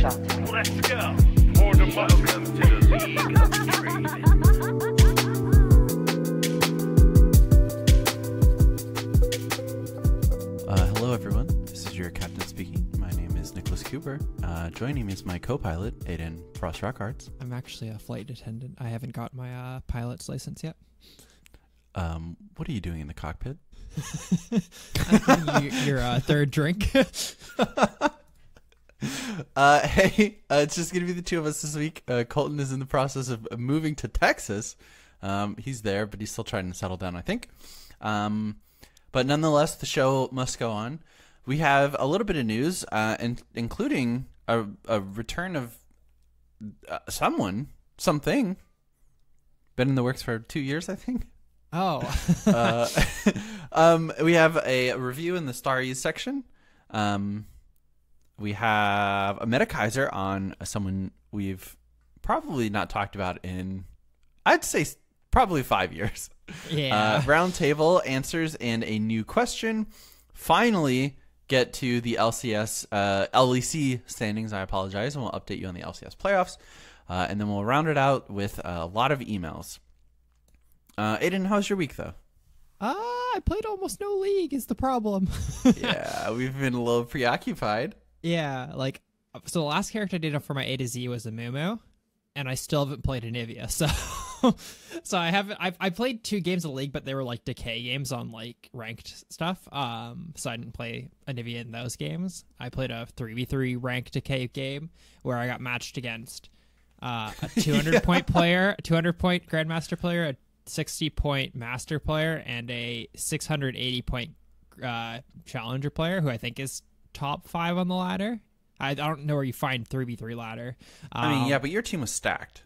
Talk to me. Let's go. Welcome to the League of Trade. Hello, everyone. This is your captain speaking. My name is Nicholas Cooper. Joining me is my co-pilot, Aiden Frost Rockards. I'm actually a flight attendant. I haven't got my pilot's license yet. What are you doing in the cockpit? I'm giving you your third drink. Hey, it's just going to be the two of us this week. Colton is in the process of moving to Texas. He's there, but he's still trying to settle down, I think. But nonetheless, the show must go on. We have a little bit of news, including a return of something. Been in the works for 2 years, I think. Oh. We have a review in the Star Ease section. We have a Metakaiser on someone we've probably not talked about in, I'd say, probably 5 years. Yeah. Round table answers and a new question. Finally, get to the LCS, LEC standings. I apologize, and we'll update you on the LCS playoffs. And then we'll round it out with a lot of emails. Aiden, how's your week, though? I played almost no League is the problem. Yeah, we've been a little preoccupied. Yeah, so the last character I did for my A to Z was a Mumu, and I still haven't played Anivia, so I played 2 games of League, but they were like decay games on like ranked stuff, so I didn't play Anivia in those games. I played a 3v3 ranked decay game where I got matched against a 200-point player, 200-point Grandmaster player, a 60-point Master player, and a 680-point Challenger player, who I think is top 5 on the ladder. I don't know where you find 3v3 ladder. I mean, yeah, but your team was stacked.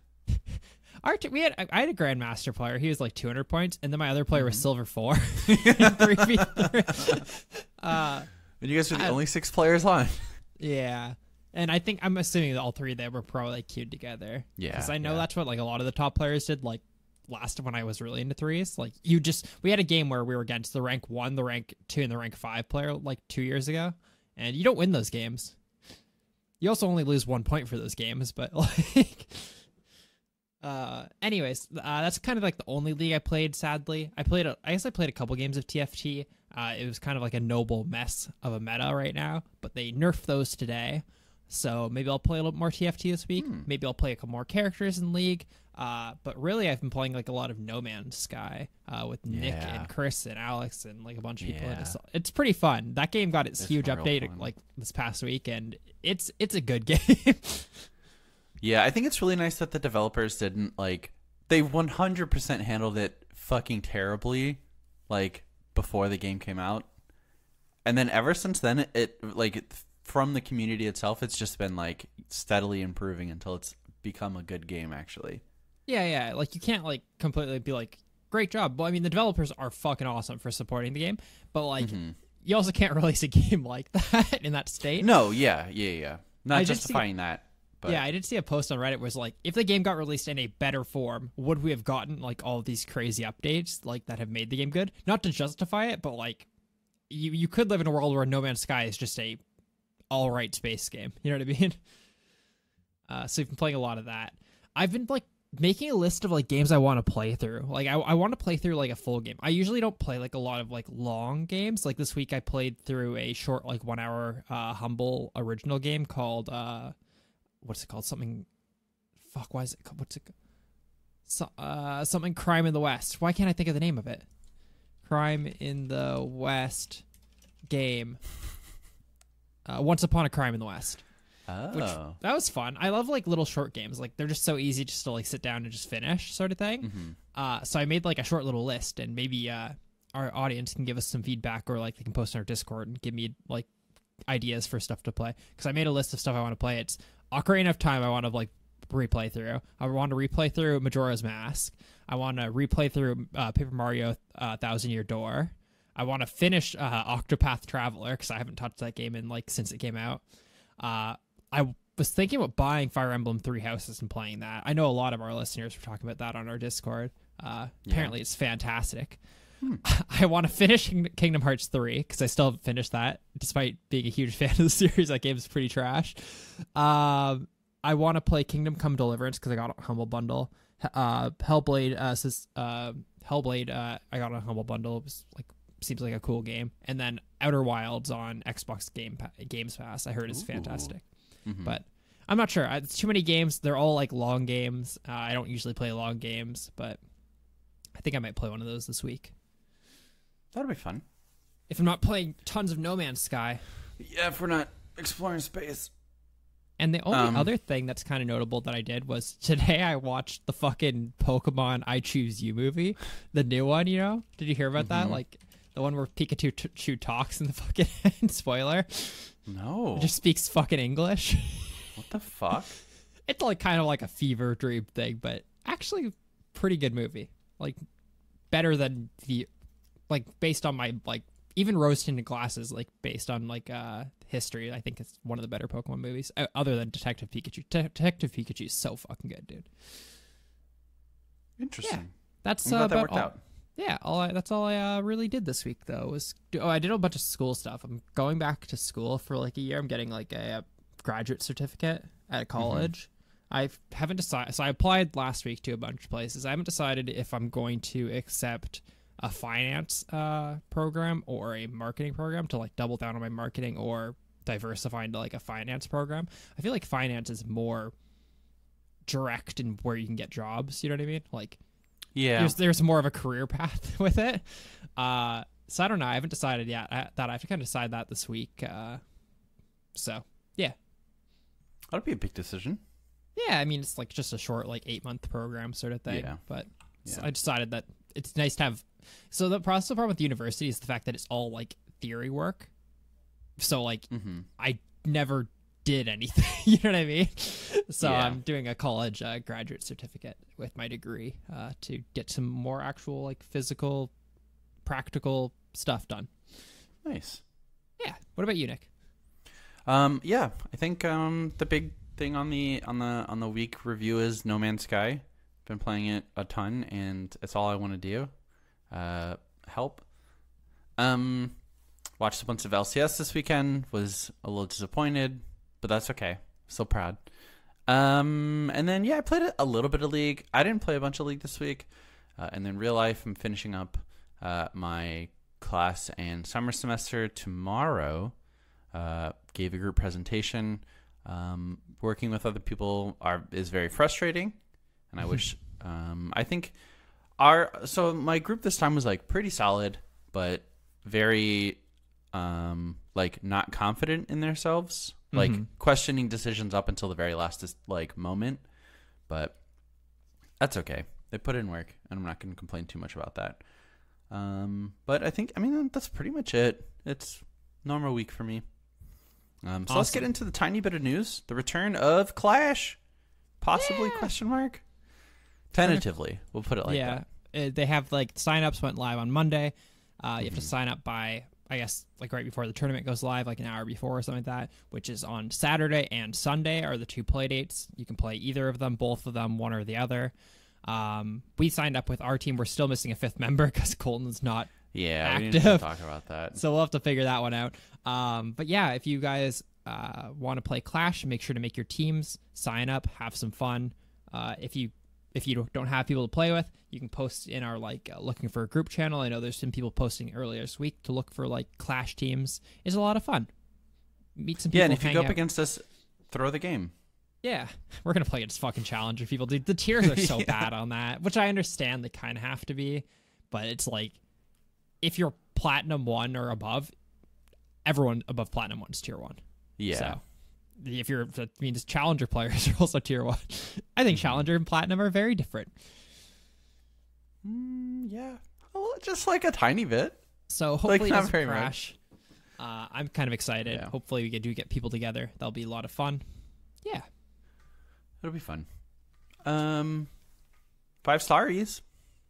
I had a Grandmaster player. He was like 200 points, and then my other player was Silver 4. 3v3. And you guys were the only 6 players on. Yeah. And I'm assuming that all 3 of them were probably like queued together. Yeah. Because I know that's what like a lot of the top players did, like last when I was really into threes. Like we had a game where we were against the rank 1, the rank 2, and the rank 5 player like 2 years ago. And you don't win those games. You also only lose 1 point for those games, but like anyways, that's kind of like the only League I played, sadly. I guess I played a couple games of TFT. It was kind of like a noble mess of a meta right now, but they nerfed those today. So maybe I'll play a little more TFT this week. Maybe I'll play a couple more characters in League. But really, I've been playing like a lot of No Man's Sky with Nick and Chris and Alex and like a bunch of people. In it. So it's pretty fun. That game got its huge update like this past week, and it's a good game. Yeah, I think it's really nice that the developers didn't they 100% handled it fucking terribly, like before the game came out, and then ever since then, from the community itself, it's just been like steadily improving until it's become a good game, actually. Yeah. Like you can't like completely be like, great job. Well, I mean, the developers are fucking awesome for supporting the game, but like you also can't release a game like that in that state. No, yeah. Not justifying that. But. Yeah, I did see a post on Reddit where it was like, if the game got released in a better form, would we have gotten like all of these crazy updates like that have made the game good? Not to justify it, but like you could live in a world where No Man's Sky is just a all right space game. You know what I mean? So you've been playing a lot of that. I've been like making a list of like games I want to play through. Like I want to play through like a full game. I usually don't play like a lot of like long games. Like this week I played through a short like 1 hour humble original game called what's it called? Something. Fuck. Why is it called? What's it? Something Crime in the West. Why can't I think of the name of it? Crime in the West game. Once Upon a Crime in the West. Oh. That was fun. I love like little short games. Like they're just so easy just to like sit down and just finish sort of thing. So I made like a short little list, and maybe our audience can give us some feedback, or like they can post on our Discord and give me like ideas for stuff to play. Because I made a list of stuff I want to play. It's Ocarina of Time I want to like replay through. I want to replay through Majora's Mask. I want to replay through Paper Mario 1000 Year Door. I want to finish Octopath Traveler because I haven't touched that game in like since it came out. I was thinking about buying Fire Emblem Three Houses and playing that. I know a lot of our listeners were talking about that on our Discord. Apparently it's fantastic. I want to finish Kingdom Hearts 3 because I still haven't finished that, despite being a huge fan of the series. That game's pretty trash. I want to play Kingdom Come Deliverance because I got a Humble Bundle. Hellblade, I got a Humble Bundle. It was seems like a cool game. And then Outer Wilds on Xbox Games Pass. I heard is fantastic. Mm-hmm. But I'm not sure. It's too many games. They're all long games. I don't usually play long games, but I think I might play one of those this week. That'll be fun. If I'm not playing tons of No Man's Sky. Yeah, if we're not exploring space. And the only other thing that's kind of notable that I did was today I watched the fucking Pokemon I Choose You movie. The new one, Did you hear about that? The one where Pikachu talks in the fucking end. Spoiler. No. It just speaks fucking English. What the fuck? It's kind of like a fever dream thing, but actually pretty good movie. Better than based on my even rose tinted glasses, based on history. I think it's one of the better Pokemon movies other than Detective Pikachu. Detective Pikachu is so fucking good, dude. Interesting. Yeah, that's I'm glad that about worked all. out. Yeah, that's all I really did this week though. I did a bunch of school stuff. I'm going back to school for a year. I'm getting a graduate certificate at a college. I haven't decided. So I applied last week to a bunch of places. I haven't decided if I'm going to accept a finance program or a marketing program to double down on my marketing or diversify into a finance program. I feel like finance is more direct in where you can get jobs. You know what I mean? Yeah, there's more of a career path with it. So I don't know. I haven't decided yet. I have to kind of decide that this week. So yeah, that'll be a big decision. Yeah, I mean it's just a short 8-month program sort of thing. Yeah, but so I decided that it's nice to have. So the problem with the university is the fact that it's all theory work. So I never did anything. You know what I mean? So yeah. I'm doing a college graduate certificate with my degree to get some more actual physical, practical stuff done. Nice. Yeah. What about you, Nick? Yeah, I think the big thing on the week review is No Man's Sky. Been playing it a ton, and it's all I want to do. Help. Watched a bunch of LCS this weekend. Was a little disappointed, but that's okay. Still proud. And then I played a little bit of League. I didn't play a bunch of League this week. And then real life, I'm finishing up my class and summer semester tomorrow. Gave a group presentation. Working with other people is very frustrating, and I wish. I think my group this time was pretty solid, but very not confident in themselves, questioning decisions up until the very last moment. But that's okay. They put in work, and I'm not going to complain too much about that. But I mean that's pretty much it. It's normal week for me. So Awesome. Let's get into the tiny bit of news. The return of Clash. Possibly, question mark? Tentatively. We'll put it like that. They have signups went live on Monday. You have to sign up by, I guess, right before the tournament goes live, an hour before or something like that, which is on Saturday and Sunday are the 2 play dates. You can play either of them, both of them, one or the other. We signed up with our team. We're still missing a 5th member because Colton's not active. We need to talk about that. So we'll have to figure that one out. But yeah, if you guys want to play Clash, make sure to make your teams, sign up, have some fun. If you don't have people to play with, you can post in our looking for a group channel. I know there's some people posting earlier this week to look for Clash teams. It's a lot of fun. Meet some people. Yeah, and if you go up out. Against us, throw the game. Yeah, we're gonna play against fucking Challenger people, dude. The tiers are so bad on that, which I understand they kind of have to be, but it's if you're Platinum 1 or above, everyone above Platinum 1 is Tier 1. Yeah. So that means Challenger players are also Tier 1. I think Challenger and Platinum are very different. Yeah. Just a tiny bit. So hopefully it not doesn't very crash. I'm kind of excited. Yeah. Hopefully we do get people together. That'll be a lot of fun. Yeah. It'll be fun. 5 stars.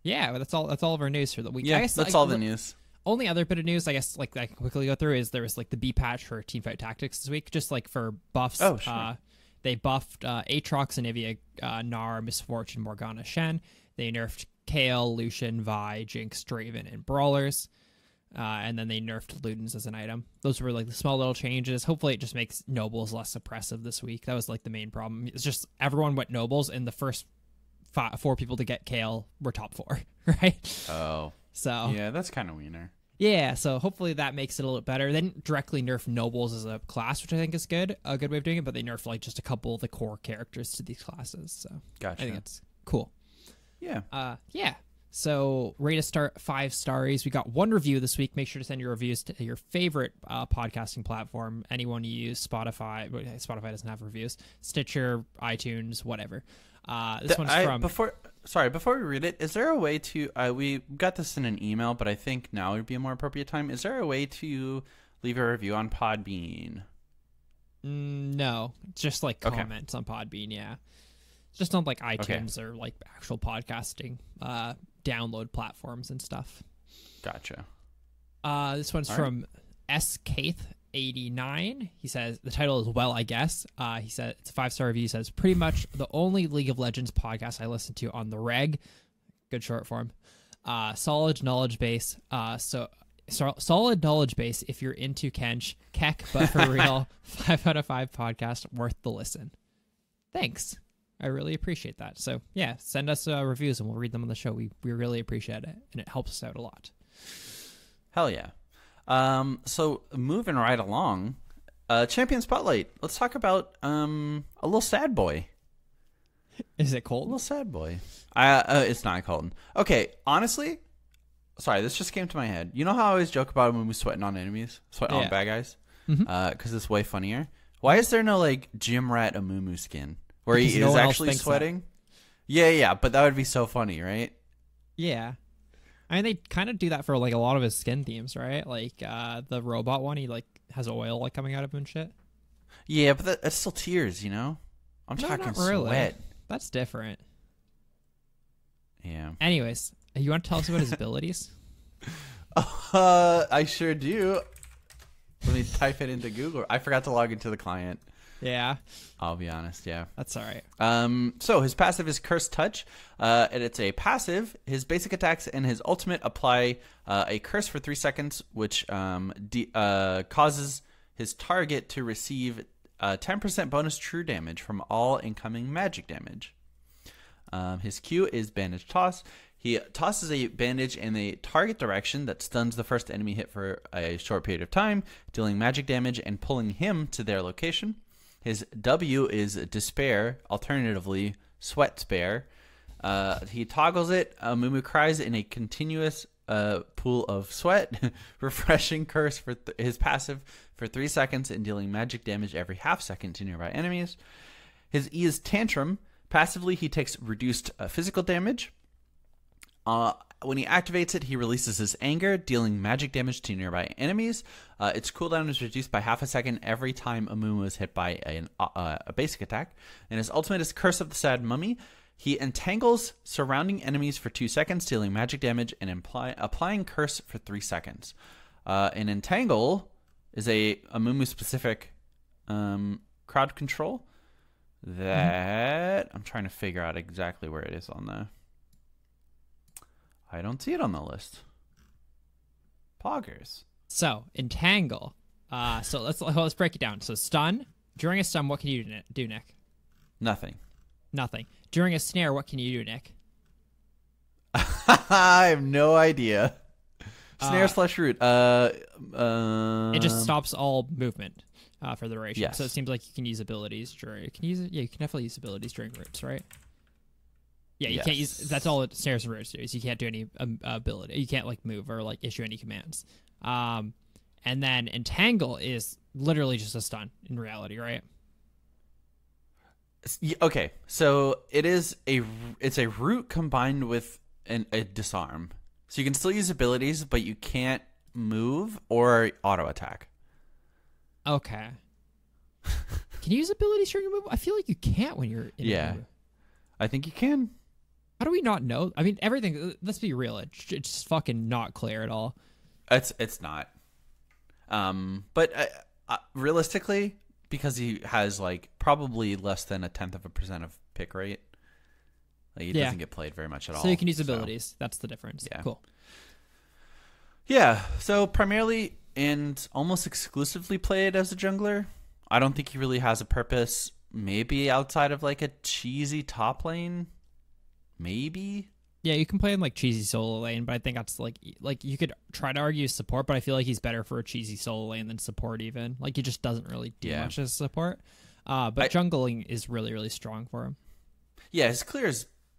Yeah, well, that's all of our news for the week. Yeah, I guess, that's all the news. Only other bit of news, I guess, I can quickly go through is there was the B patch for Teamfight Tactics this week, just for buffs. Oh, sure. They buffed Aatrox, Anivia, Gnar, Misfortune, Morgana, Shen. They nerfed Kale, Lucian, Vi, Jinx, Draven, and Brawlers. And then they nerfed Ludens as an item. Those were like the small little changes. Hopefully it just makes Nobles less oppressive this week. That was like the main problem. It's just everyone went Nobles, and the first 4 people to get Kale were top 4, right? Oh. So Yeah, that's kind of wiener. yeah, so hopefully that makes it a little bit better. They didn't directly nerf Nobles as a class, which I think is good, a good way of doing it, but they nerfed like just a couple of the core characters to these classes. So Gotcha. I think it's cool. Yeah. Yeah. So rate us 5 stars. We got 1 review this week. Make sure to send your reviews to your favorite podcasting platform. Anyone you use, Spotify. Spotify doesn't have reviews. Stitcher, iTunes, whatever. This one's from... Before we read it, is there a way to... we got this in an email, but I think now would be a more appropriate time. Is there a way to leave a review on Podbean? No. Just like comments on Podbean, yeah. Just on like iTunes or like actual podcasting download platforms and stuff. Gotcha. This one's from SKaith89. He says the title is Well, I Guess. He said it's a 5-star review. He says pretty much the only League of Legends podcast I listen to on the reg. Good short form. Solid knowledge base. Solid knowledge base if you're into Kench. Keck, but for real. 5 out of 5 podcast worth the listen. Thanks. I really appreciate that. So yeah, send us reviews and we'll read them on the show. We really appreciate it, and it helps us out a lot. Hell yeah. So moving right along, Champion Spotlight. Let's talk about a little sad boy. Is it A cold? little sad boy. It's not Colton. Okay, honestly, sorry, this just came to my head. You know how I always joke about when we sweating on enemies, sweating on bad guys, because it's way funnier. Why is there no like Gym Rat Amumu skin where Because he no is one else actually thinks sweating? Yeah, but that would be so funny, right? Yeah. I mean, they kind of do that for like a lot of his skin themes, right? Like the robot one, he like has oil like coming out of him and shit. Yeah, but that's still tears, you know? I'm talking not really. sweat. That's different. Yeah. Anyways, you want to tell us about his abilities? I sure do. Let me type it into Google. I forgot to log into the client. Yeah. I'll be honest, yeah. That's all right. So his passive is Cursed Touch, and it's a passive. His basic attacks and his ultimate apply a curse for 3 seconds, which causes his target to receive 10% bonus true damage from all incoming magic damage. His Q is Bandage Toss. He tosses a bandage in the target direction that stuns the first enemy hit for a short period of time, dealing magic damage and pulling him to their location. His W is Despair, alternatively Sweat Spare. He toggles it. Mumu cries in a continuous pool of sweat, refreshing curse for his passive for 3 seconds and dealing magic damage every half second to nearby enemies. His E is Tantrum. Passively, he takes reduced physical damage. When he activates it, he releases his anger, dealing magic damage to nearby enemies. Its cooldown is reduced by half a second every time Amumu is hit by a basic attack. And his ultimate is Curse of the Sad Mummy. He entangles surrounding enemies for 2 seconds, dealing magic damage and applying curse for 3 seconds. An entangle is a Amumu-specific crowd control that I'm trying to figure out exactly where it is on the... I don't see it on the list. Poggers. So, entangle. So let's break it down. So stun. During a stun, what can you do, Nick? Nothing. Nothing. During a snare, what can you do, Nick? I have no idea. Snare slash root. It just stops all movement for the duration. Yes. So it seems like you can use abilities during. Can you use it? Yeah, you can definitely use abilities during roots, right? Yeah, you can't use. That's all it snares and roots do. Is you can't do any ability. You can't like move or like issue any commands. And then entangle is literally just a stun in reality, right? Okay, so it's a root combined with a disarm. So you can still use abilities, but you can't move or auto attack. Okay. Can you use abilities during a move? I feel like you can't when you're in a move. I think you can. How do we not know? I mean, everything. Let's be real. It's fucking not clear at all. It's not. But realistically, because he has like probably less than 0.1% of pick rate, Like, he Yeah. doesn't get played very much at all. So you can use abilities. That's the difference. Yeah. Cool. Yeah, so primarily and almost exclusively played as a jungler. I don't think he really has a purpose, maybe outside of like a cheesy top lane. Maybe. Yeah, you can play in like cheesy solo lane, but I think that's like you could try to argue support, but I feel like he's better for a cheesy solo lane than support even. Like he just doesn't really do Yeah. much as support. But jungling is really, really strong for him. Yeah, his clear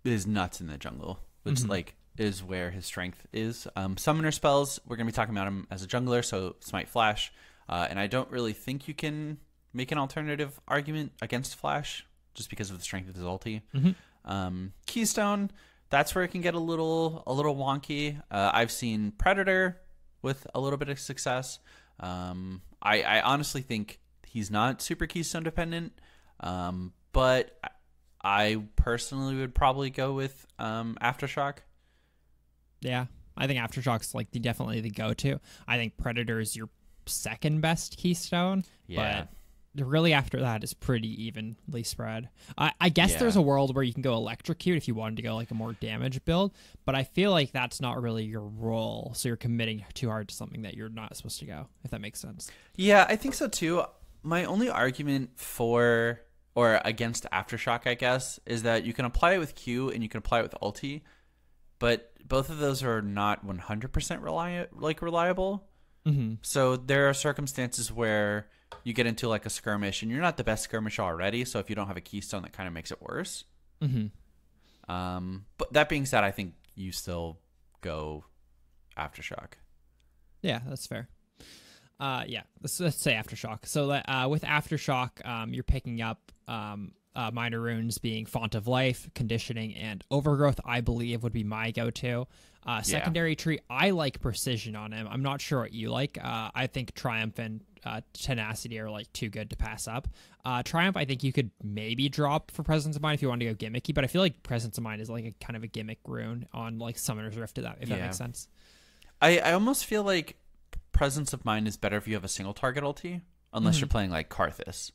is nuts in the jungle, which like is where his strength is. Summoner spells, we're gonna be talking about him as a jungler, so Smite Flash, and I don't really think you can make an alternative argument against Flash just because of the strength of his ulti. Keystone, that's where it can get a little wonky. I've seen Predator with a little bit of success. I honestly think he's not super Keystone dependent, but I personally would probably go with Aftershock. Yeah, I think Aftershock's like definitely the go-to. I think Predator is your second best Keystone. Yeah. But really after that is pretty evenly spread. I guess there's a world where you can go Electrocute if you wanted to go like a more damage build, but I feel like that's not really your role. So you're committing too hard to something that you're not supposed to go, if that makes sense. Yeah, I think so too. My only argument for or against Aftershock, I guess, is that you can apply it with Q and you can apply it with ulti, but both of those are not 100% reliable. So there are circumstances where you get into like a skirmish and you're not the best skirmisher already, so if you don't have a keystone, that kind of makes it worse. But that being said, I think you still go Aftershock. Yeah, that's fair. Yeah, let's say Aftershock. So with Aftershock, you're picking up minor runes being Font of Life, Conditioning, and Overgrowth, I believe, would be my go-to. Secondary tree, I like Precision on him. I'm not sure what you like. I think Triumph and Tenacity are like too good to pass up. Triumph, I think you could maybe drop for Presence of Mind if you want to go gimmicky, but I feel like Presence of Mind is like a kind of a gimmick rune on like Summoner's Rift, if that makes sense. I almost feel like Presence of Mind is better if you have a single target ulti, unless you're playing like Karthus.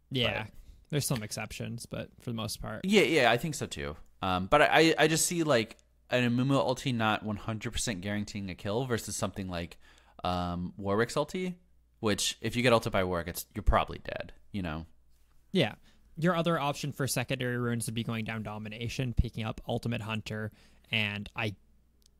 Yeah, there's some exceptions, but for the most part. Yeah, I think so too. But I just see like an Amumu ulti not 100% guaranteeing a kill versus something like Warwick's ulti, which if you get ulted by Warwick, you're probably dead, you know? Yeah. Your other option for secondary runes would be going down Domination, picking up Ultimate Hunter, and I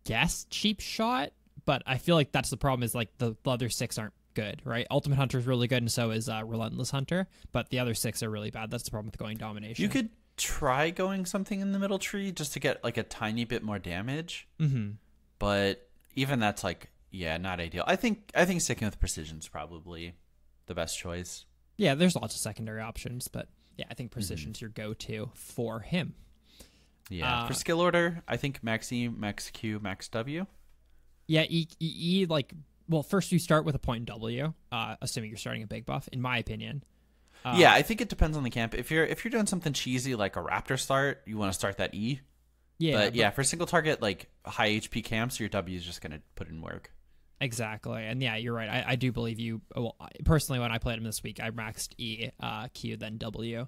guess Cheap Shot, but I feel like that's the problem is like the other 6 aren't good, right? Ultimate Hunter is really good, and so is Relentless Hunter, but the other 6 are really bad. That's the problem with going Domination. You could try going something in the middle tree just to get like a tiny bit more damage, but even that's like not ideal. I think sticking with Precision is probably the best choice. Yeah, there's lots of secondary options, but yeah, I think Precision's your go-to for him. Yeah, for skill order, I think Max E, Max Q, Max W. Yeah, E like, well, first you start with a point in W, assuming you're starting a big buff, in my opinion. Yeah, I think it depends on the camp. If you're doing something cheesy like a Raptor start, you want to start that E. Yeah, but for single target like high HP camps, your W is just gonna put in work. Exactly, and yeah, you're right. I do believe you. Well, personally, when I played him this week, I maxed E, Q, then W,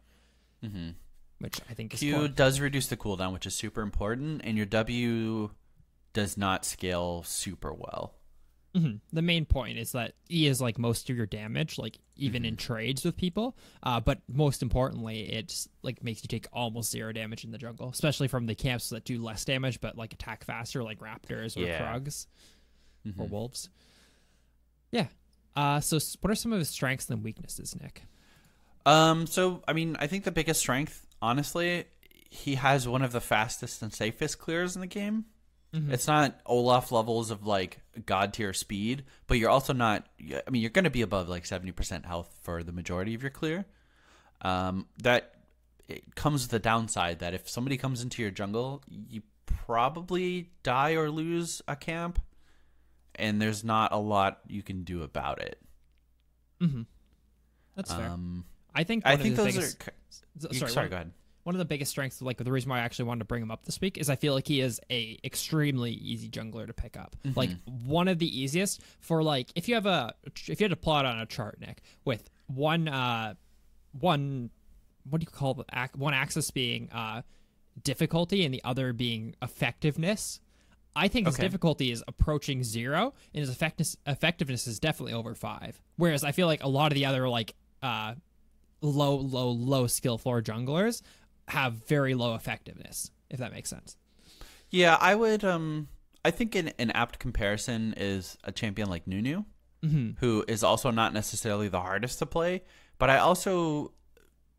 which I think is Q does reduce the cooldown, which is super important, and your W does not scale super well. The main point is that E is like most of your damage, like even in trades with people. But most importantly, it's like makes you take almost 0 damage in the jungle, especially from the camps that do less damage but like attack faster, like Raptors or Krugs or Wolves. Yeah. So what are some of his strengths and weaknesses, Nick? So I mean, I think the biggest strength, honestly, he has one of the fastest and safest clears in the game. It's not Olaf levels of like god tier speed, but you're also not. I mean, you're going to be above like 70% health for the majority of your clear. That it comes with the downside that if somebody comes into your jungle, you probably die or lose a camp, and there's not a lot you can do about it. That's fair. I think those biggest... are. Sorry, go ahead. One of the biggest strengths, like the reason why I actually wanted to bring him up this week, is I feel like he is a extremely easy jungler to pick up. Like one of the easiest for like if you had to plot on a chart, Nick, with one what do you call one axis being difficulty and the other being effectiveness. I think his Okay. difficulty is approaching 0, and his effectiveness is definitely over 5. Whereas I feel like a lot of the other like low skill floor junglers have very low effectiveness, if that makes sense. Yeah, I would. I think an apt comparison is a champion like Nunu, who is also not necessarily the hardest to play. But I also,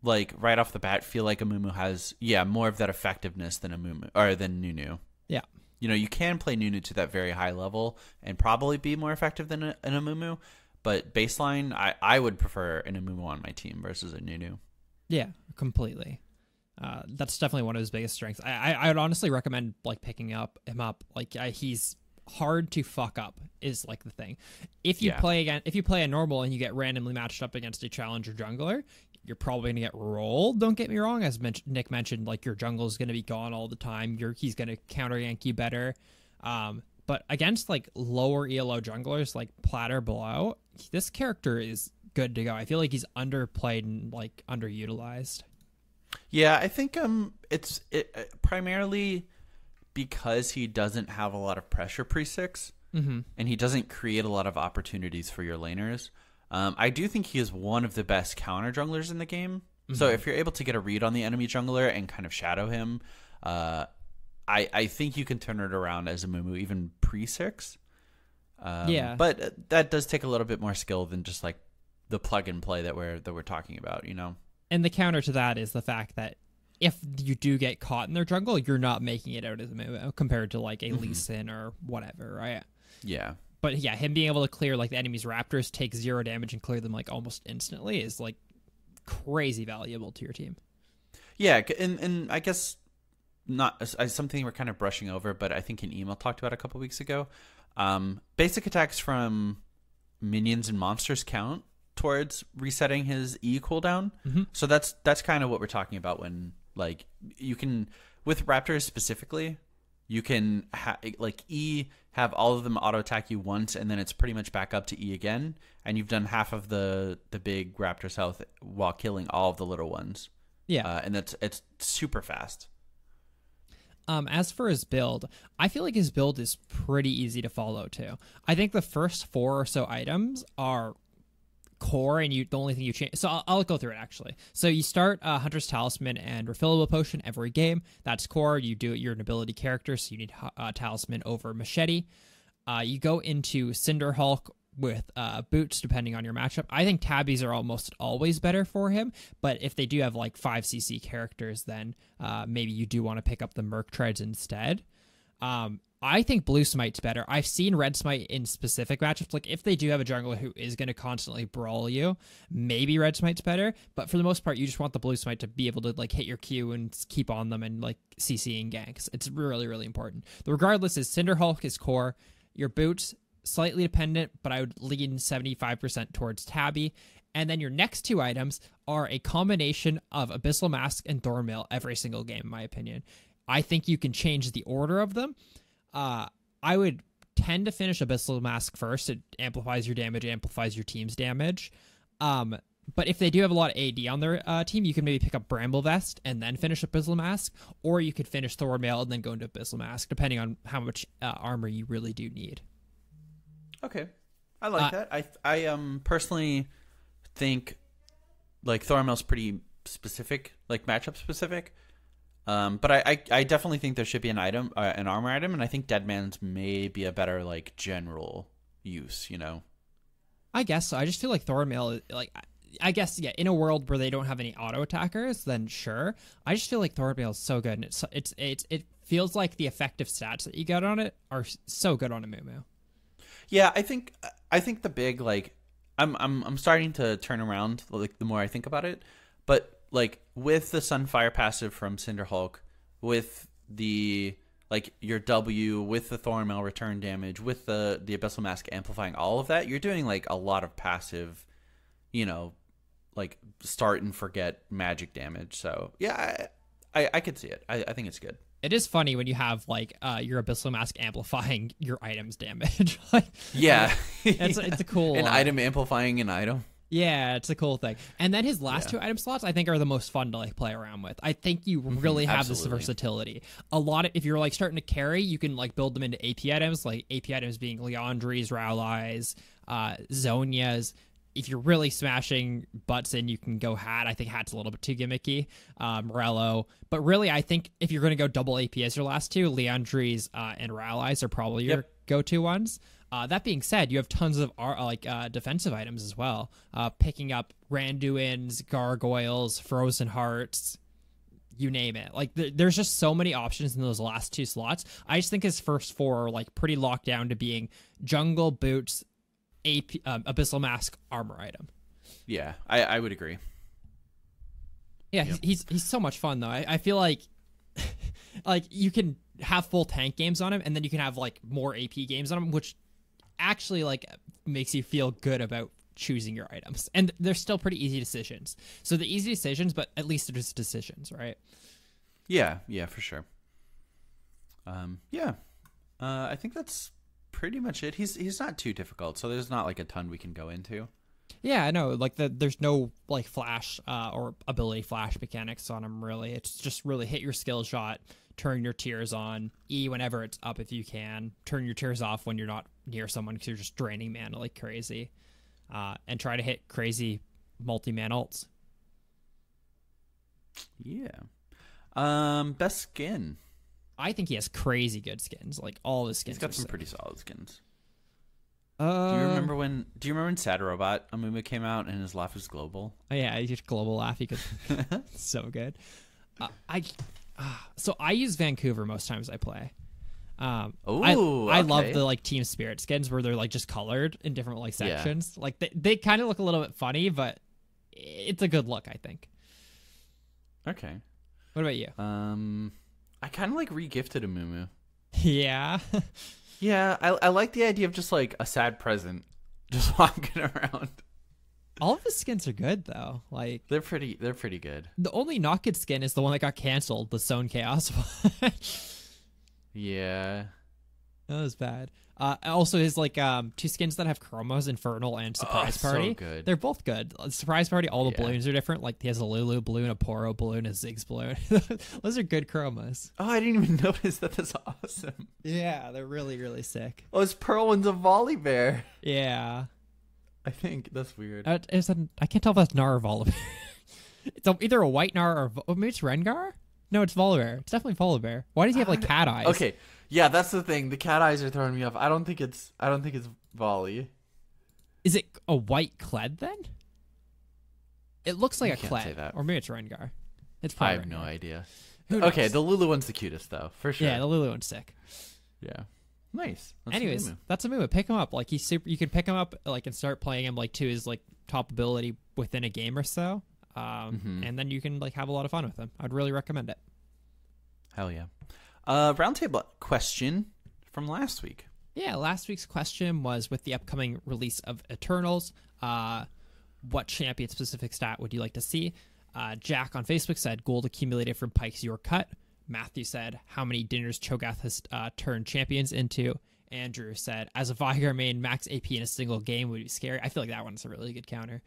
like, right off the bat, feel like Amumu has more of that effectiveness than than Nunu. Yeah. You know, you can play Nunu to that very high level and probably be more effective than an Amumu. But baseline, I would prefer an Amumu on my team versus a Nunu. Yeah, completely. That's definitely one of his biggest strengths. I would honestly recommend like picking him up. Like he's hard to fuck up is like the thing. If you play a normal and you get randomly matched up against a challenger jungler, you're probably gonna get rolled. Don't get me wrong, as Nick mentioned, like your jungle is gonna be gone all the time. He's gonna counter yank you better. But against like lower ELO junglers like Platter below, this character is good to go. I feel like he's underplayed and like underutilized. Yeah, I think it's primarily because he doesn't have a lot of pressure pre-6, and he doesn't create a lot of opportunities for your laners. I do think he is one of the best counter junglers in the game. So if you're able to get a read on the enemy jungler and kind of shadow him, I think you can turn it around as a Mumu even pre-6. But that does take a little bit more skill than just like the plug and play that we're talking about, you know. And the counter to that is the fact that if you do get caught in their jungle, you're not making it out as a Mumu compared to like a Lee Sin or whatever, right? Yeah. But yeah, him being able to clear like the enemy's raptors, take 0 damage and clear them like almost instantly is like crazy valuable to your team. Yeah, and I guess not something we're kind of brushing over, but I think an email talked about a couple weeks ago. Basic attacks from minions and monsters count towards resetting his E cooldown. So that's kind of what we're talking about when like you can with raptors specifically, you can like E have all of them auto attack you once and then it's pretty much back up to E again, and you've done half of the big raptor's health while killing all of the little ones. And it's super fast. As for his build, I feel like his build is pretty easy to follow too. I think the first 4 or so items are core, and the only thing you change. So I'll go through it actually. So you start Hunter's Talisman and Refillable Potion every game. That's core. You do it. You're an ability character, so you need Talisman over Machete. You go into Cinderhulk with boots depending on your matchup. I think tabbies are almost always better for him, but if they do have like 5cc characters, then maybe you do want to pick up the Merc Treads instead. I think Blue Smite's better. I've seen Red Smite in specific matchups. Like if they do have a jungler who is going to constantly brawl you, maybe Red Smite's better. But for the most part, you just want the Blue Smite to be able to like hit your Q and keep on them and like CC and ganks. It's really, really important. The regardless is Cinderhulk is core. Your boots, slightly dependent, but I would lean 75% towards Tabby. And then your next 2 items are a combination of Abyssal Mask and Thornmail every single game, in my opinion. I think you can change the order of them. I would tend to finish Abyssal Mask first. It amplifies your damage, amplifies your team's damage. But if they do have a lot of AD on their team, you can maybe pick up Bramble Vest and then finish Abyssal Mask, or you could finish Thornmail and then go into Abyssal Mask, depending on how much armor you really do need. Okay, I like that. I personally think like Thornmail's pretty specific, like matchup specific. But I definitely think there should be an armor item, and I think Deadman's may be a better like general use, you know. I guess so. I just feel like Thornmail, like, I guess in a world where they don't have any auto attackers, then sure. I just feel like Thornmail is so good, and it feels like the effective stats that you get on it are so good on a Mumu. Yeah, I think the big like I'm starting to turn around like the more I think about it, but like with the Sunfire passive from Cinderhulk, with the like your W, with the Thornmail return damage, with the Abyssal Mask amplifying all of that, you're doing like a lot of passive, you know, like start and forget magic damage. So yeah, I could see it. I think it's good. It is funny when you have like your Abyssal Mask amplifying your item's damage. Like, yeah, it's a cool an item amplifying an item. Yeah, it's a cool thing. And then his last two item slots, I think, are the most fun to like play around with. I think you really have this versatility. A lot of, if you're like starting to carry, you can like build them into AP items, like AP items being Leandries, Rowleyes, Zonias. If you're really smashing butts in, you can go Hat. I think Hat's a little bit too gimmicky. Morello. But really, I think if you're going to go double AP as your last two, Leandries and Rowleyes are probably your go-to ones. That being said, you have tons of defensive items as well. Picking up Randuins, Gargoyles, Frozen Hearts, you name it. Like there's just so many options in those last two slots. I just think his first four are like pretty locked down to being jungle, boots, AP, Abyssal Mask, armor item. Yeah, I would agree. Yeah, he's so much fun though. I feel like like you can have full tank games on him, and then you can have like more AP games on him, which actually like makes you feel good about choosing your items. And they're still pretty easy decisions. So the easy decisions, but at least they're just decisions, right? Yeah, for sure. I think that's pretty much it. He's not too difficult, so there's not like a ton we can go into. Yeah, I know. Like there's no like flash or ability flash mechanics on him really. It's just really hit your skill shot, turn your tiers on, E whenever it's up if you can, turn your tiers off when you're not near someone because you're just draining mana like crazy, and try to hit crazy multi-man ults. Yeah. Best skin. I think he has crazy good skins. Like all his skins. He's got some sick. pretty solid skins. Do you remember when Sad Robot Amumu came out and his laugh was global? Oh, yeah, he just global laugh. He could so good. So I use Vancouver most times I play. I love the like Team Spirit skins where they're like just colored in different like sections. Like they kind of look a little bit funny, but it's a good look, I think. Okay. What about you? I kind of like re-gifted Amumu. Yeah. Yeah, I like the idea of just like a sad present just walking around. All of his skins are good though. Like they're pretty good. The only not good skin is the one that got canceled, the Zone Chaos one. Yeah. That was bad. Also his like two skins that have Chromos, Infernal and Surprise Party. So good. They're both good. Surprise Party, all the balloons are different. Like he has a Lulu balloon, a Poro balloon, a Ziggs balloon. Those are good Chromos. Oh, I didn't even notice that. That's awesome. Yeah, they're really, really sick. Oh, his Pearl one's a Volley Bear. Yeah. I think that's weird. I can't tell if that's Gnar or Volibear. It's either a white Gnar or maybe it's Rengar? No, it's Volibear. It's definitely Volibear. Why does he have like cat eyes? Okay. Yeah, that's the thing. The cat eyes are throwing me off. I don't think it's Volley. Is it a white Kled then? It looks like You a can't Kled. say that. Or maybe it's Rengar. It's I probably have no Rengar. idea. Who knows? Okay, the Lulu one's the cutest though, for sure. Yeah, the Lulu one's sick. Yeah. Nice. That's Anyways, Amumu. that's a move. Pick him up. Like he's super. You can pick him up like and start playing him like to his like top ability within a game or so, and then you can like have a lot of fun with him. I'd really recommend it. Hell yeah. Roundtable question from last week. Yeah, last week's question was with the upcoming release of Eternals, what champion specific stat would you like to see? Jack on Facebook said gold accumulated from Pike's Your Cut. Matthew said how many dinners Cho'Gath has turned champions into. Andrew said as a Vigar main, max AP in a single game would be scary. I feel like that one's a really good counter.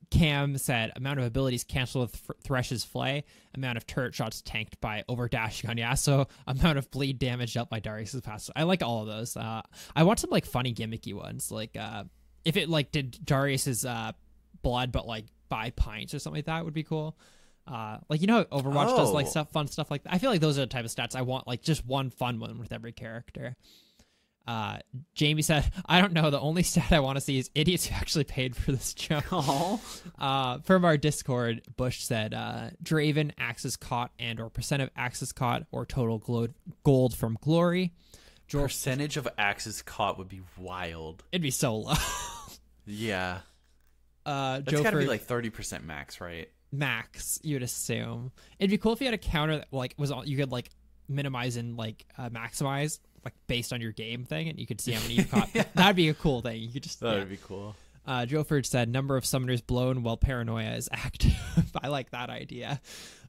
Cam said amount of abilities canceled with Thresh's Flay, amount of turret shots tanked by overdashing on Yasuo, amount of bleed damage dealt by Darius' pass. I like all of those. I want some like funny gimmicky ones, like if it like did Darius's blood but like by pints or something like that would be cool. Like you know how Overwatch does like fun stuff like that. I feel like those are the type of stats I want, like just one fun one with every character. Jamie said, I don't know, the only stat I want to see is idiots who actually paid for this joke. From our Discord, Bush said Draven, axes caught and or percent of axes caught or total gold from glory. Percentage of axes caught would be wild. It'd be so low. Yeah. That's Joe gotta be like 30% max, right? Max, you'd assume. It'd be cool if you had a counter that like was all you could like minimize and like maximize like based on your game thing, and you could see how many you caught. That'd be a cool thing. You could just that would be cool. Joe Ferd said number of summoners blown while paranoia is active. I like that idea.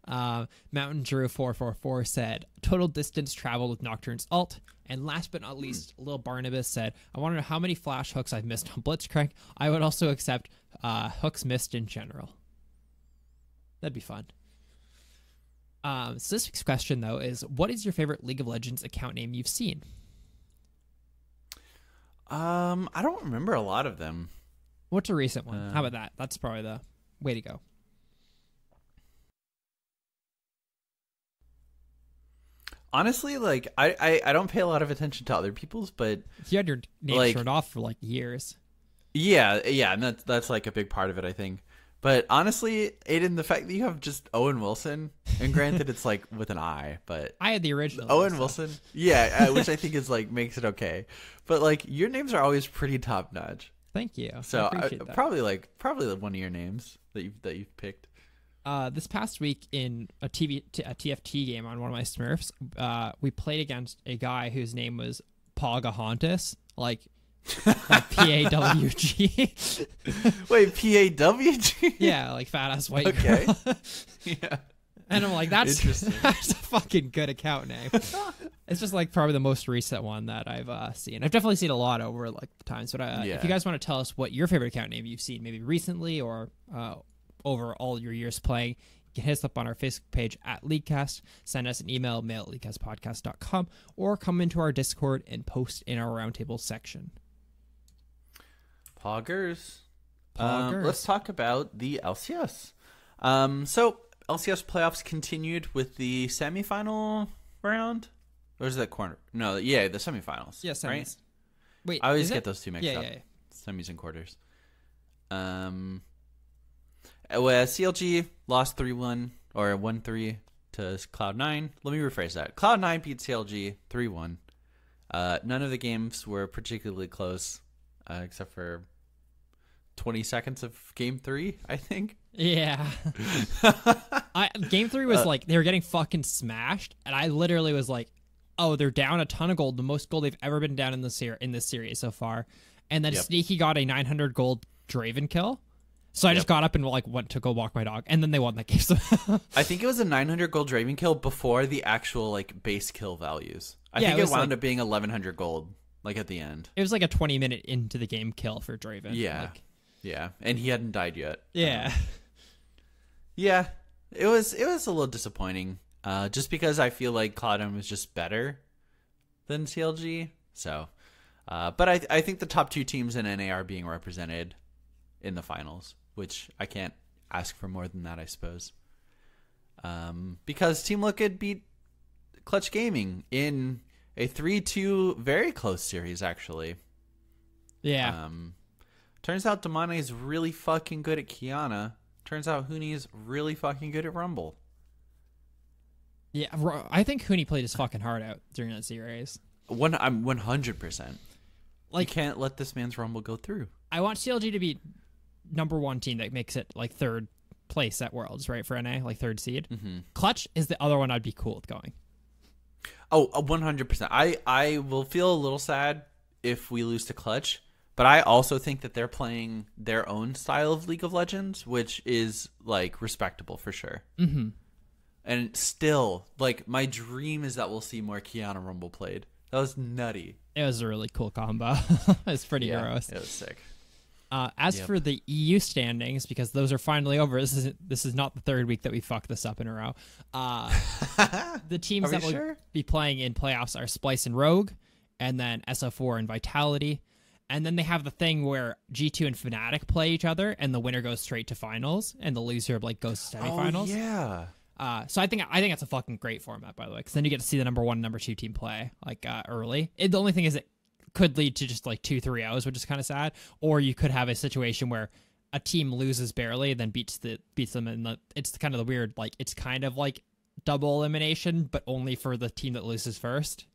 Mountain Drew 444 said total distance traveled with Nocturne's ult. And last but not least, Lil Barnabas said, I want to know how many flash hooks I've missed on Blitzcrank. I would also accept Hooks missed in general. That'd be fun. So this week's question, though, is what is your favorite League of Legends account name you've seen? I don't remember a lot of them. What's a recent one? How about that? That's probably the way to go. Honestly, like I don't pay a lot of attention to other people's, but You had your name like, turned off for like years. yeah, and that's like a big part of it, I think. But honestly, Aiden, the fact that you have just Owen Wilson, and granted it's like with an I, but I had the original. Owen Wilson, yeah, which I think is like makes it okay. But like your names are always pretty top notch. Thank you. So I appreciate that. probably one of your names that you've picked. This past week in a TFT game on one of my Smurfs, we played against a guy whose name was Pocahontas, like P-A-W-G. Wait, P-A-W-G? Yeah, like fat ass white Okay. girl. Yeah. And I'm like, that's Interesting. that's a fucking good account name. It's just like probably the most recent one that I've seen. I've definitely seen a lot over like the times, but if you guys want to tell us what your favorite account name you've seen, maybe recently or over all your years playing, you can hit us up on our Facebook page at LeagueCast, send us an email, mail at leaguecastpodcast.com, or come into our Discord and post in our roundtable section. Poggers. Poggers. Let's talk about the LCS. So LCS playoffs continued with the semifinal round, or is that corner? No, yeah, the semifinals. Yeah, semis. Right? Wait, I always is get it? those two mixed up. Yeah. Semis and quarters. Well, CLG lost 3-1 or 1-3 to Cloud9. Let me rephrase that. Cloud9 beat CLG 3-1. None of the games were particularly close, except for 20 seconds of Game 3, I think. Yeah. Game 3 was like, they were getting fucking smashed, and I literally was like, oh, they're down a ton of gold, the most gold they've ever been down in this series so far. And then Sneaky got a 900 gold Draven kill. So I just got up and like went to go walk my dog, and then they won that game. So I think it was a 900 gold Draven kill before the actual like base kill values. I think it it wound like, up being 1100 gold like at the end. It was like a 20-minute into the game kill for Draven. Yeah. Like, yeah, and he hadn't died yet. Yeah. Yeah. It was a little disappointing. Just because I feel like Cloud9 was just better than CLG. So, but I think the top two teams in NA are being represented in the finals, which I can't ask for more than that, I suppose. Because Team Liquid beat Clutch Gaming in a 3-2 very close series, actually. Yeah. Turns out Damane's really fucking good at Kiana. Turns out Huni's really fucking good at Rumble. Yeah, I think Huni played his fucking heart out during that series. I'm 100%. Like, you can't let this man's Rumble go through. I want CLG to be number one team that makes it like third place at Worlds, right, for NA, like third seed. Mm-hmm. Clutch is the other one I'd be cool with going. Oh, 100%. I will feel a little sad if we lose to Clutch, but I also think that they're playing their own style of League of Legends, which is like respectable for sure. Mm-hmm. And still, like, my dream is that we'll see more Kiana Rumble played. That was nutty. It was a really cool combo. It was pretty gross. It was sick. As for the EU standings, because those are finally over, this is not the third week that we fucked this up in a row. The teams that will be playing in playoffs are Splice and Rogue, and then SO4 and Vitality. And then they have the thing where G2 and Fnatic play each other, and the winner goes straight to finals, and the loser like goes to semifinals. Oh, yeah. So I think that's a fucking great format, by the way, because then you get to see the number one and number two team play like early. The only thing is it could lead to just like 2-3 hours, which is kind of sad. Or you could have a situation where a team loses barely, then beats them, and it's kind of the weird, like, it's kind of like double elimination, but only for the team that loses first.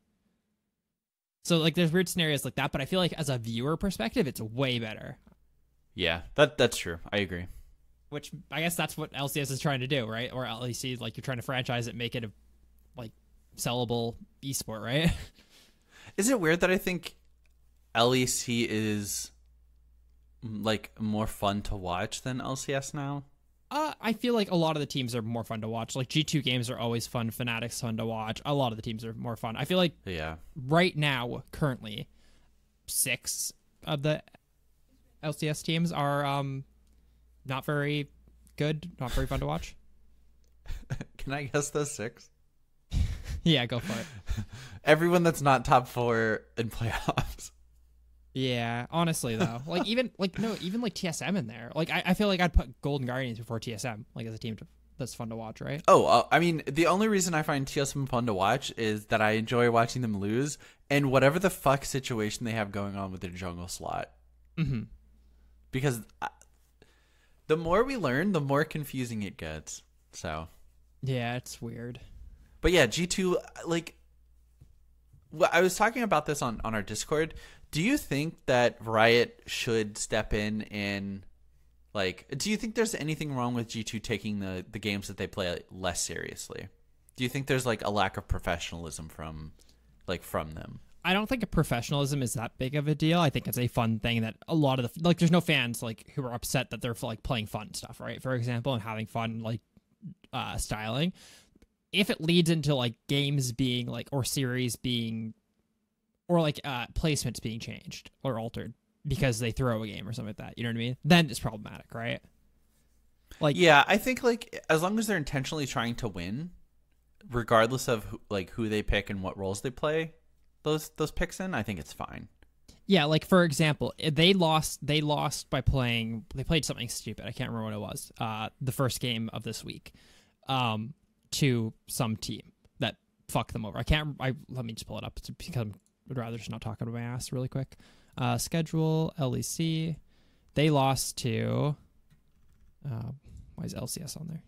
So like there's weird scenarios like that, but I feel like as a viewer perspective, it's way better. Yeah, that's true. I agree. Which I guess that's what LCS is trying to do, right? Or LEC, like, you're trying to franchise it, make it a like sellable esport, right? Is it weird that I think LEC is like more fun to watch than LCS now? I feel like a lot of the teams are more fun to watch. Like G2 games are always fun. Fnatic's fun to watch. A lot of the teams are more fun. I feel like right now, currently, 6 of the LCS teams are not very good, not very fun to watch. Can I guess those 6? Yeah, go for it. Everyone that's not top 4 in playoffs. Yeah, honestly though, even TSM in there. Like I feel like I'd put Golden Guardians before TSM, like as a team that's fun to watch, right? Oh, I mean, the only reason I find TSM fun to watch is that I enjoy watching them lose and whatever the fuck situation they have going on with their jungle slot. Mm-hmm. Because the more we learn, the more confusing it gets. So, yeah, it's weird. But yeah, G2, like, I was talking about this on our Discord. Do you think that Riot should step in and, like, do you think there's anything wrong with G2 taking the games that they play less seriously? Do you think there's, like, a lack of professionalism from them? I don't think professionalism is that big of a deal. I think it's a fun thing that a lot of the, like, there's no fans, like, who are upset that they're, like, playing fun stuff, right? For example, and having fun, like, styling. If it leads into, like, games being, like, or series being, or like placements being changed or altered because they throw a game or something like that, you know what I mean? Then it's problematic, right? Like, yeah, I think like as long as they're intentionally trying to win, regardless of who they pick and what roles they play, those picks in, I think it's fine. Yeah, like for example, they lost by playing. They played something stupid. I can't remember what it was. The first game of this week, to some team that fucked them over. Let me just pull it up because would rather just not talk out of my ass really quick. Schedule, LEC. They lost to... why is LCS on there?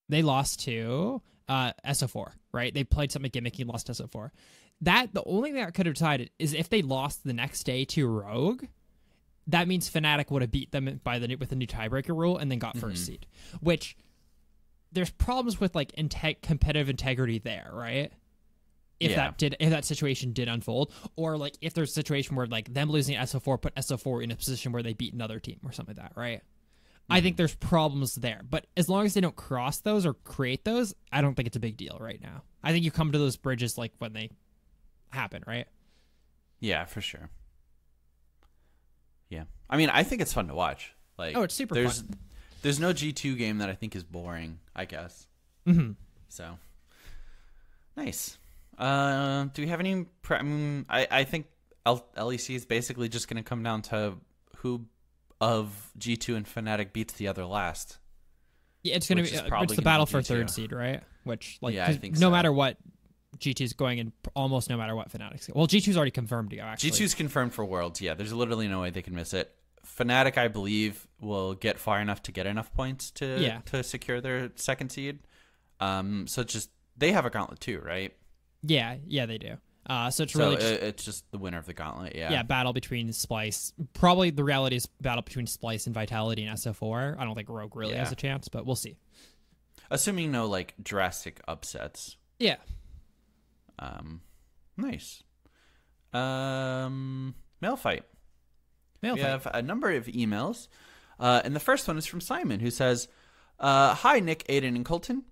They lost to SO4, right? They played something gimmicky and lost to SO4. The only thing that could have decided is if they lost the next day to Rogue, that means Fnatic would have beat them with the new tiebreaker rule and then got first seed. Which, there's problems with like competitive integrity there, right? If that situation did unfold, or like if there's a situation where like them losing SO4 put SO4 in a position where they beat another team or something like that, right? I think there's problems there, but as long as they don't cross those or create those, I don't think it's a big deal right now. I think you come to those bridges like when they happen, right? Yeah, for sure. Yeah, I mean, I think it's fun to watch. Like, it's super fun. There's no G2 game that I think is boring, I guess. Mm-hmm. So, nice. Do we have any... I think LEC is basically just going to come down to who of G2 and Fnatic beats the other last. Yeah, it's going to be... it's the battle for third seed, right? Which, like, I think no matter what, G2's going in almost no matter what Fnatic's... Well, G2's already confirmed to go, actually. G2's confirmed for Worlds, yeah. There's literally no way they can miss it. Fnatic, I believe, will get far enough to get enough points to secure their second seed. So just... They have a gauntlet too, right? Yeah, they do. So it's just the winner of the gauntlet, yeah. Yeah, battle between Splice. Probably the reality is battle between Splice and Vitality and SO4. I don't think Rogue really has a chance, but we'll see. Assuming no, like, drastic upsets. Yeah. Nice. Mail fight. We have a number of emails. And the first one is from Simon, who says, Hi, Nick, Aiden, and Colton.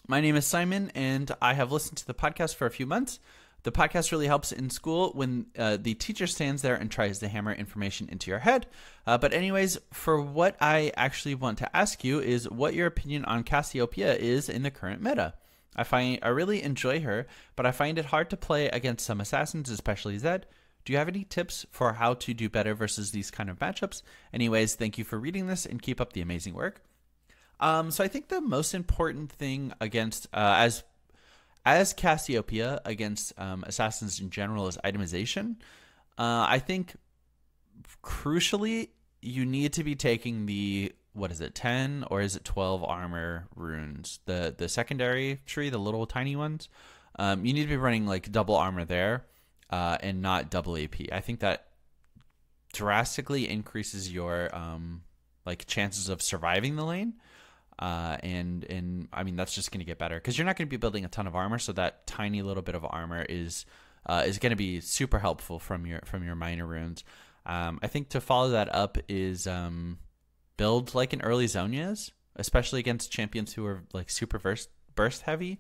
My name is Simon, and I have listened to the podcast for a few months. The podcast really helps in school when the teacher stands there and tries to hammer information into your head. But anyways, for what I actually want to ask you is what your opinion on Cassiopeia is in the current meta. I really enjoy her, but I find it hard to play against some assassins, especially Zed. Do you have any tips for how to do better versus these kind of matchups? Anyways, thank you for reading this and keep up the amazing work. So I think the most important thing against as Cassiopeia against assassins in general is itemization. I think crucially you need to be taking the 10 or is it 12 armor runes, the secondary tree, the little tiny ones. You need to be running like double armor there and not double AP. I think that drastically increases your like chances of surviving the lane. And I mean, that's just going to get better because you're not going to be building a ton of armor. So that tiny little bit of armor is going to be super helpful from your minor runes. I think to follow that up is, build like an early Zhonya's, especially against champions who are like super burst heavy.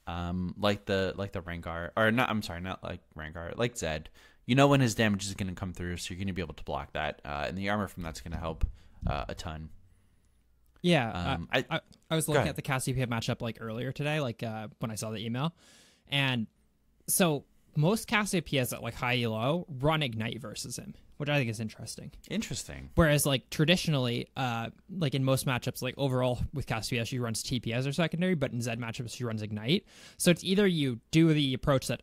Like the Rengar, or not, I'm sorry, not like Rengar, like Zed. You know when his damage is going to come through, so you're going to be able to block that. And the armor from that's going to help a ton. Yeah, I was looking ahead. at the Cassiopeia matchup like earlier today, like when I saw the email, and so most Cassiopeias at like high elo run Ignite versus him, which I think is interesting. Interesting. Whereas like traditionally, like in most matchups, like overall with Cassiopeia, she runs TP as her secondary, but in Zed matchups she runs Ignite. So it's either you do the approach that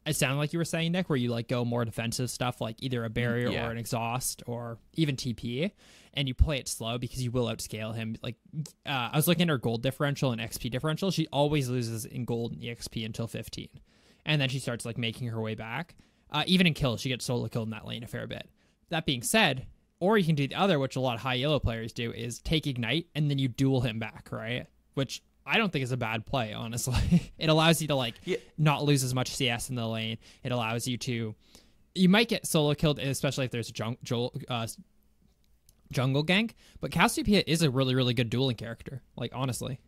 it sounded like you were saying, Nick, where you like go more defensive stuff, like either a barrier or an exhaust or even TP, and you play it slow because you will outscale him. Like I was looking at her gold differential and XP differential. She always loses in gold and EXP until 15, and then she starts like making her way back. Even in kills, she gets solo killed in that lane a fair bit. That being said, or you can do the other, which a lot of high yellow players do, is take Ignite and then you duel him back, right? Which I don't think is a bad play, honestly. It allows you to like not lose as much CS in the lane. It allows you to, you might get solo killed, especially if there's a jungle gank. But Cassiopeia is a really, really good dueling character. Like honestly,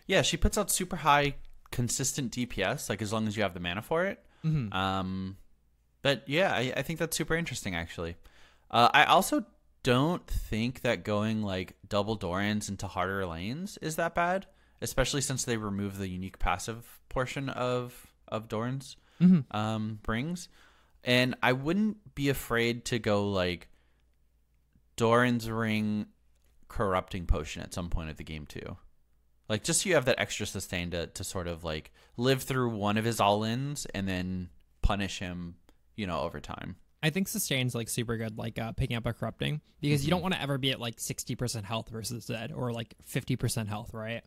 Yeah, she puts out super high, consistent DPS. Like as long as you have the mana for it. But yeah, I think that's super interesting. Actually, I also don't think that going like double Dorans into harder lanes is that bad. Especially since they remove the unique passive portion of Dorn's brings. And I wouldn't be afraid to go like Doran's Ring Corrupting Potion at some point of the game too. Like just so you have that extra sustain to sort of like live through one of his all-ins and then punish him, over time. I think sustain's like super good, like picking up a corrupting, because you don't want to ever be at like 60% health versus Zed or like 50% health, right?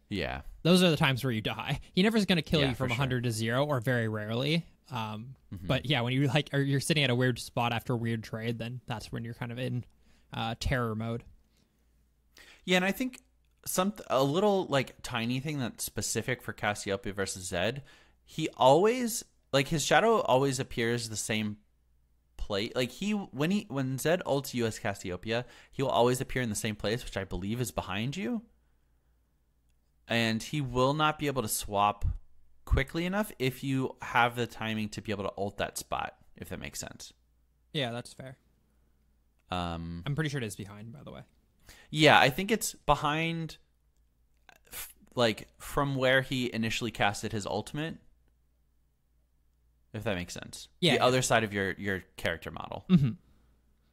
Yeah. Those are the times where you die. He never is going to kill you from for 100 to 0, or very rarely. But yeah, when you like, or you're sitting at a weird spot after a weird trade, then that's when you're kind of in terror mode. Yeah, and I think a little like tiny thing that's specific for Cassiopeia versus Zed, he always like his shadow always appears the same place. Like when Zed ults you as Cassiopeia, he will always appear in the same place, which I believe is behind you. And he will not be able to swap quickly enough if you have the timing to be able to ult that spot, if that makes sense. Yeah, that's fair. I'm pretty sure it is behind, by the way. Yeah, I think it's behind, like, from where he initially casted his ultimate, if that makes sense. Yeah. The other side of your character model. Mm-hmm.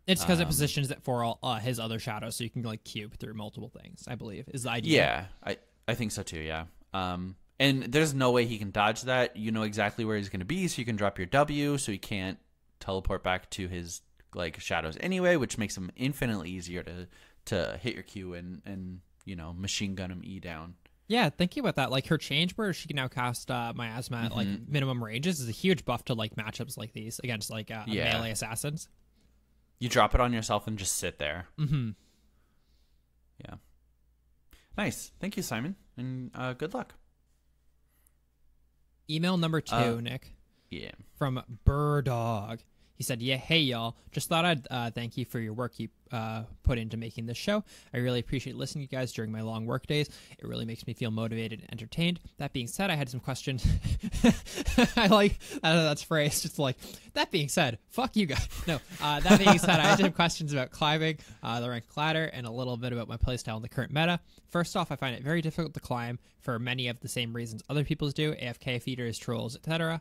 It's because it positions it for all his other shadows, so you can, like, cube through multiple things, I believe, is the idea. Yeah, I think so too, yeah. And there's no way he can dodge that. You know exactly where he's going to be, so you can drop your W, so he can't teleport back to his like shadows anyway, which makes him infinitely easier to hit your Q and machine gun him E down. Yeah, thinking about that, like her change where she can now cast Miasma at like minimum ranges is a huge buff to like matchups like these against like melee assassins. You drop it on yourself and just sit there. Mm-hmm. Yeah. Nice. Thank you, Simon, and good luck. Email number 2, Nick. Yeah. From Burdog. He said, yeah, hey, y'all. Just thought I'd thank you for your work you put into making this show. I really appreciate listening to you guys during my long work days. It really makes me feel motivated and entertained. That being said, I had some questions. I like that's phrased. Just like, that being said, fuck you guys. No, that being said, I had some questions about climbing, the rank ladder, and a little bit about my playstyle in the current meta. First off, I find it very difficult to climb for many of the same reasons other people do, AFK feeders, trolls, etc.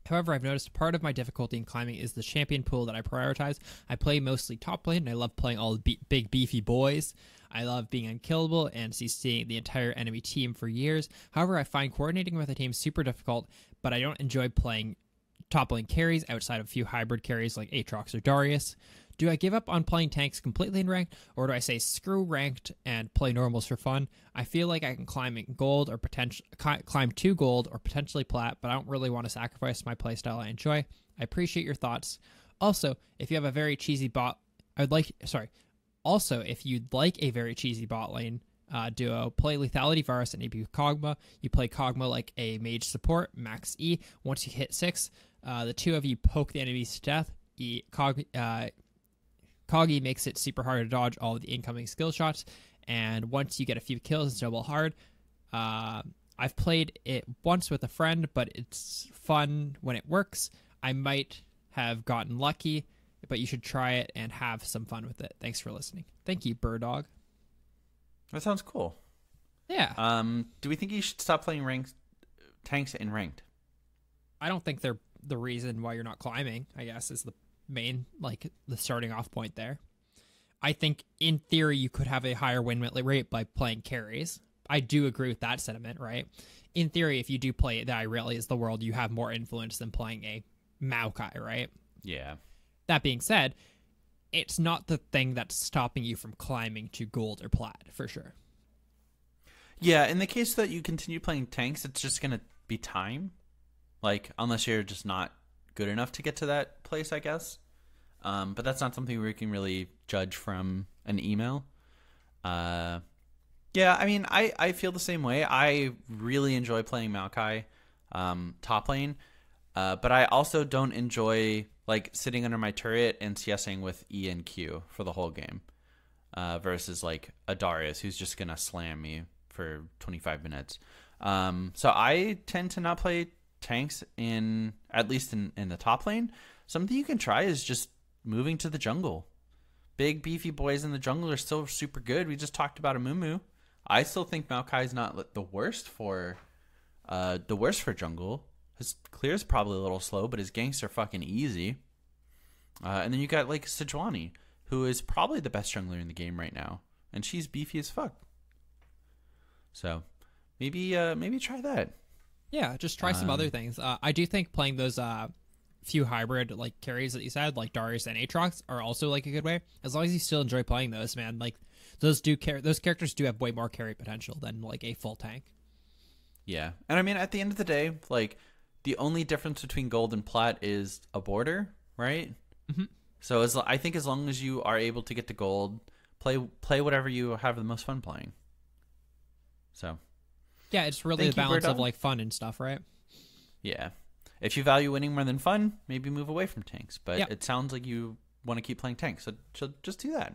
However, I've noticed part of my difficulty in climbing is the champion pool that I prioritize. I play mostly top lane, and I love playing all the big beefy boys. I love being unkillable and seeing the entire enemy team for years. However, I find coordinating with a team super difficult, but I don't enjoy playing top lane carries outside of a few hybrid carries like Aatrox or Darius. Do I give up on playing tanks completely in ranked, or do I say screw ranked and play normals for fun? I feel like I can climb in gold or climb to gold or potentially plat, but I don't really want to sacrifice my playstyle I enjoy. I appreciate your thoughts. Also, if you have a very cheesy bot, Also, if you'd like a very cheesy bot lane duo, play Lethality Varus and AB Kog'Maw. You play Kog'Maw like a mage support, max E. Once you hit 6, the two of you poke the enemies to death. Coggy makes it super hard to dodge all of the incoming skill shots, and once you get a few kills, it's double hard. I've played it once with a friend, but it's fun when it works. I might have gotten lucky but you should try it and have some fun with it. Thanks for listening. Thank you, Birdog. That sounds cool. Yeah. Do we think you should stop playing tanks in ranked? I don't think they're the reason why you're not climbing, I guess, is the main, like, the starting off point there. I think, in theory, you could have a higher win rate by playing carries. I do agree with that sentiment, right? In theory, if you do play the Irelia the world, you have more influence than playing a Maokai, right? Yeah. That being said, it's not the thing that's stopping you from climbing to gold or plat, for sure. Yeah, in the case that you continue playing tanks, it's just going to be time. Like, unless you're just not good enough to get to that place, I guess. But that's not something we can really judge from an email. Yeah, I mean, I feel the same way. I really enjoy playing Maokai top lane. But I also don't enjoy, like, sitting under my turret and CSing with E and Q for the whole game. Versus, like, a Darius who's just going to slam me for 25 minutes. So I tend to not play tanks at least in the top lane. Something you can try is just moving to the jungle. Big beefy boys in the jungle are still super good. We just talked about a Mumu. I still think Maokai is not the worst for jungle. His clear is probably a little slow, but his ganks are fucking easy. And then you got like Sejuani, who is probably the best jungler in the game right now, and she's beefy as fuck. So maybe try that. Yeah, just try some other things. I do think playing those few hybrid like carries that you said, like Darius and Aatrox, are also like a good way. As long as you still enjoy playing those, man. Like those characters do have way more carry potential than like a full tank. Yeah, and I mean at the end of the day, like the only difference between gold and plat is a border, right? Mm-hmm. So I think as long as you are able to get to gold, play whatever you have the most fun playing. So. Yeah, it's really the balance of like fun and stuff, right? Yeah. If you value winning more than fun, maybe move away from tanks. But Yep. It sounds like you want to keep playing tanks, so just do that.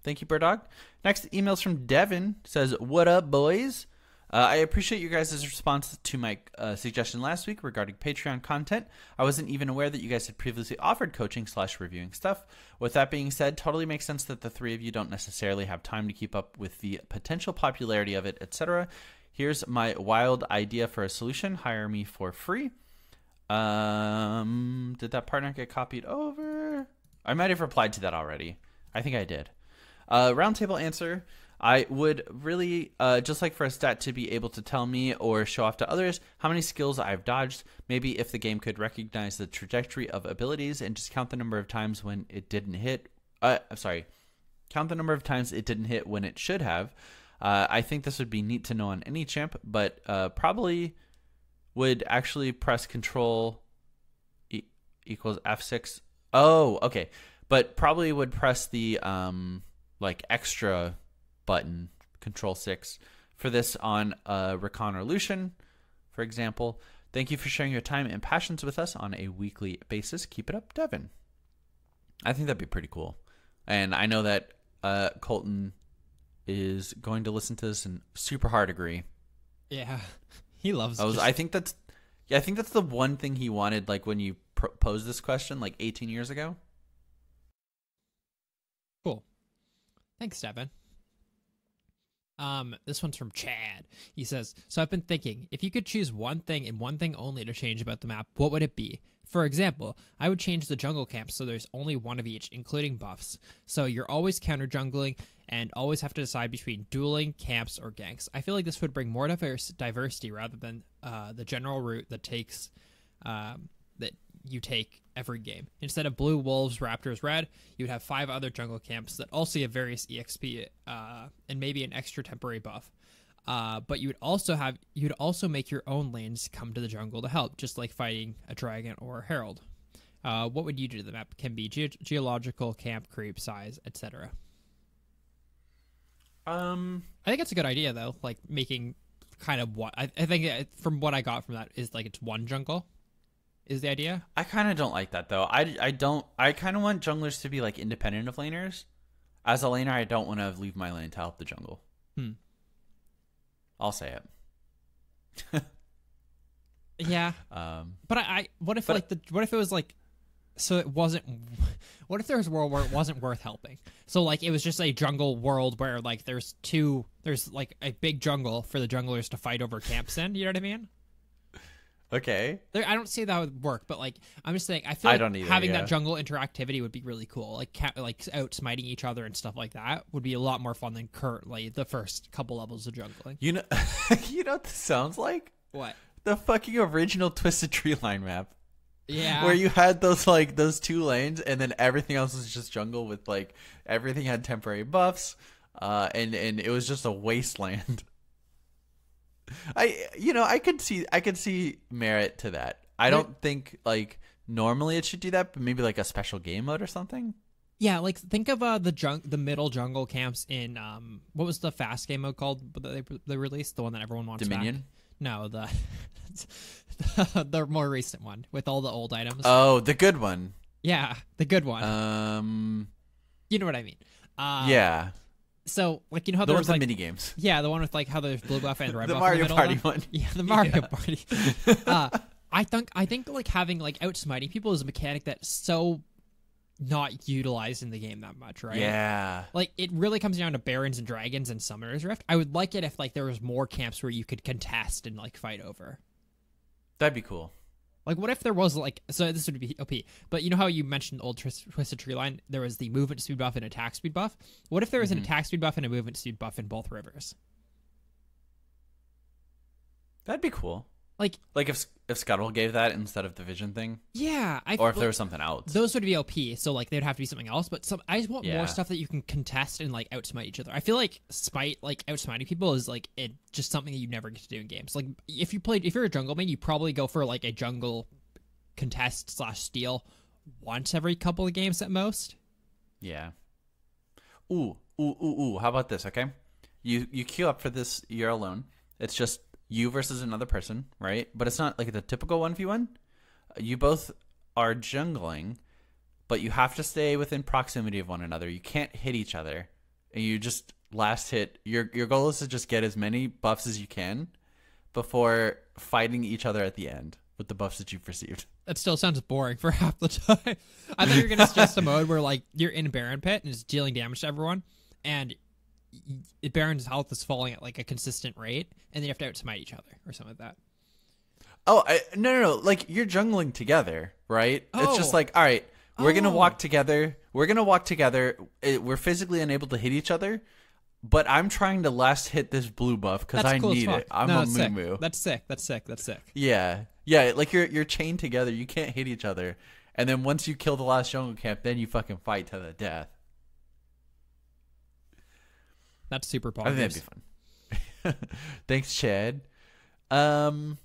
Thank you, Birdog. Next email's from Devin. Says, "What up, boys? I appreciate you guys' response to my suggestion last week regarding Patreon content. I wasn't even aware that you guys had previously offered coaching/reviewing stuff. With that being said, totally makes sense that the three of you don't necessarily have time to keep up with the potential popularity of it, etc. Here's my wild idea for a solution. Hire me for free." Did that part not get copied over? I might have replied to that already. I think I did. Roundtable answer. I would really just like for a stat to be able to tell me or show off to others how many skills I've dodged. Maybe if the game could recognize the trajectory of abilities and just count the number of times when it didn't hit. Count the number of times it didn't hit when it should have. I think this would be neat to know on any champ, but probably would actually press Control equals F6. Oh, okay. But probably would press the like extra button, Control 6, for this on Rakan or Lucian, for example. Thank you for sharing your time and passions with us on a weekly basis. Keep it up, Devin. I think that'd be pretty cool. And I know that Colton is going to listen to this and super hard agree. Yeah, he loves. I think that's the one thing he wanted. Like when you posed this question, like 18 years ago. Cool. Thanks, Devin. This one's from Chad. He says, "So I've been thinking, if you could choose one thing and one thing only to change about the map, what would it be? For example, I would change the jungle camps so there's only one of each, including buffs. So you're always counter jungling and always have to decide between dueling, camps, or ganks. I feel like this would bring more diversity rather than the general route that takes that you take every game. Instead of blue, wolves, raptors, red, you would have 5 other jungle camps that also have various EXP and maybe an extra temporary buff. But you'd also make your own lanes come to the jungle to help, just like fighting a dragon or a herald. What would you do to the map? Can be geological, camp, creep, size, etc." I think it's a good idea though. Like making kind of what I think from what I got from that is like it's one jungle. Is the idea? I kind of don't like that though. I kind of want junglers to be like independent of laners. As a laner, I don't want to leave my lane to help the jungle. I'll say it. Yeah. But what if it was like So it wasn't. What if there was a world where it wasn't worth helping? So like it was just a jungle world where like there's like a big jungle for the junglers to fight over camps in. You know what I mean? Okay. I don't see that would work, but like I'm just saying, I feel like don't either, having yeah. that jungle interactivity would be really cool. Like out smiting each other and stuff like that would be a lot more fun than currently the first couple levels of jungling. You know, you know what this sounds like? What? The fucking original Twisted Tree Line map. Yeah. Where you had those 2 lanes, and then everything else was just jungle with like everything had temporary buffs, and it was just a wasteland. I could see merit to that. I don't think like normally it should do that, but maybe like a special game mode or something. Yeah, like think of the middle jungle camps in what was the fast game mode called that they released, the one that everyone wants Dominion? back? No, the more recent one with all the old items. Oh, the good one. Yeah, the good one. You know what I mean? Yeah. So, like, you know how The there one was with like the mini games. yeah, the one with like how there's blue buff and red The buff. Mario in the Party middle one. Yeah, the Mario Party. I think like having like outsmiting people is a mechanic that's so not utilized in the game that much, right? Yeah. Like it really comes down to Barons and Dragons and Summoner's Rift. I would like it if like there was more camps where you could contest and like fight over. That'd be cool. Like what if there was like, so this would be OP, but you know how you mentioned old Twisted Tree Line, there was the movement speed buff and attack speed buff? What if there was an attack speed buff and a movement speed buff in both rivers? That'd be cool. Like if Scuttle gave that instead of the vision thing, yeah, or if there was something else. Those would be OP, so like they'd have to be something else. But I just want Yeah. more stuff that you can contest and like outsmite each other. I feel like outsmiting people is like just something that you never get to do in games. Like if you're a jungle main, you probably go for like a jungle contest / steal once every couple of games at most. Yeah. Ooh. How about this? Okay, you queue up for this. You're alone. It's just you versus another person, right? But it's not like the typical 1v1. You both are jungling, but you have to stay within proximity of one another. You can't hit each other. And you just last hit. Your goal is to just get as many buffs as you can before fighting each other at the end with the buffs that you've received. That still sounds boring for half the time. I thought you were going to suggest a mode where like you're in Baron Pit and it's dealing damage to everyone, and Baron's health is falling at like a consistent rate, and then you have to outsmite each other or something like that. Oh, no. Like, you're jungling together, right? It's just like, all right, we're going to walk together. We're physically unable to hit each other, but I'm trying to last hit this blue buff because I cool as need fuck. it. I'm No, a that's sick. moo-moo. That's sick. Yeah, like you're chained together. You can't hit each other. And then once you kill the last jungle camp, then you fucking fight to the death. That's super I positive. think that'd be fun. Thanks, Chad. I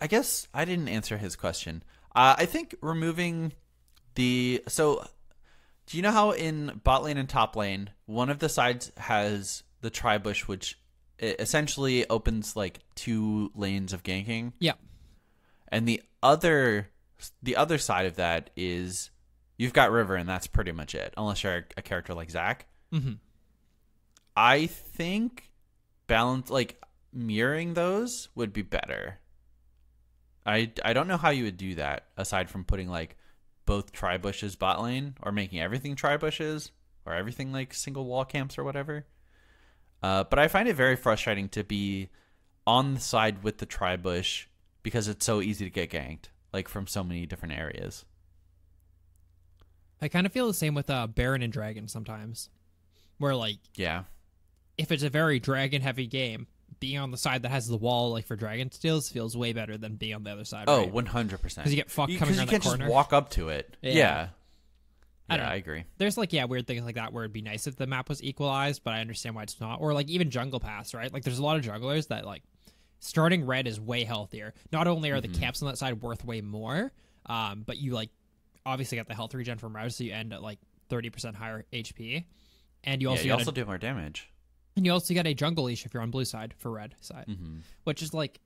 guess I didn't answer his question. I think removing so do you know how in bot lane and top lane, one of the sides has the tri-bush, which essentially opens like 2 lanes of ganking? Yeah. And the other side of that is you've got river, and that's pretty much it, unless you're a character like Zac. Mm-hmm. I think like mirroring those would be better. I don't know how you would do that aside from putting like both tri-bushes bot lane, or making everything tri-bushes, or everything like single wall camps or whatever. But I find it very frustrating to be on the side with the tri-bush because it's so easy to get ganked, like from so many different areas. I kind of feel the same with Baron and Dragon sometimes, where like Yeah. if it's a very dragon heavy game, being on the side that has the wall like for dragon steals feels way better than being on the other side. Oh, right? 100%. Because you get fucked coming around you can't that corner. just walk up to it. Yeah. I don't know. I agree. There's like weird things like that where it'd be nice if the map was equalized, but I understand why it's not. Or like even jungle pass, right? Like there's a lot of jugglers that like starting red is way healthier. Not only are the camps on that side worth way more, but you like obviously got the health regen from red, so you end at like 30% higher HP, and you also do more damage. And you also get a jungle leash if you're on blue side for red side, which is like,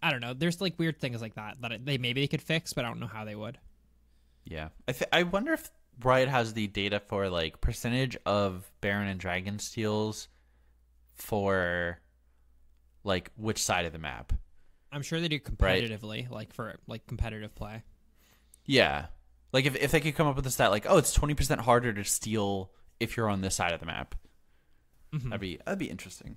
I don't know. There's like weird things like that maybe they could fix, but I don't know how they would. Yeah. I wonder if Riot has the data for like percentage of Baron and Dragon steals for like which side of the map. I'm sure they do competitively, like for like competitive play. Yeah. Like if they could come up with a stat like, oh, it's 20% harder to steal if you're on this side of the map. Mm-hmm. That'd be interesting.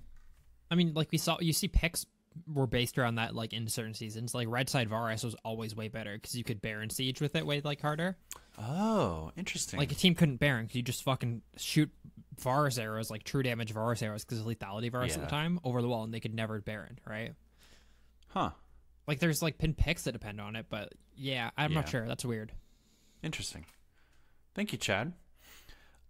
I mean, like you see picks were based around that, like in certain seasons. Like Red Side Varus was always way better because you could Baron Siege with it way like harder. Oh, interesting. Like a team couldn't Baron because you just fucking shoot Varus arrows, like true damage Varus arrows because of lethality Varus at the time over the wall, and they could never Baron, right? Huh. Like there's like pin picks that depend on it, but yeah, I'm not sure. That's weird. Interesting. Thank you, Chad.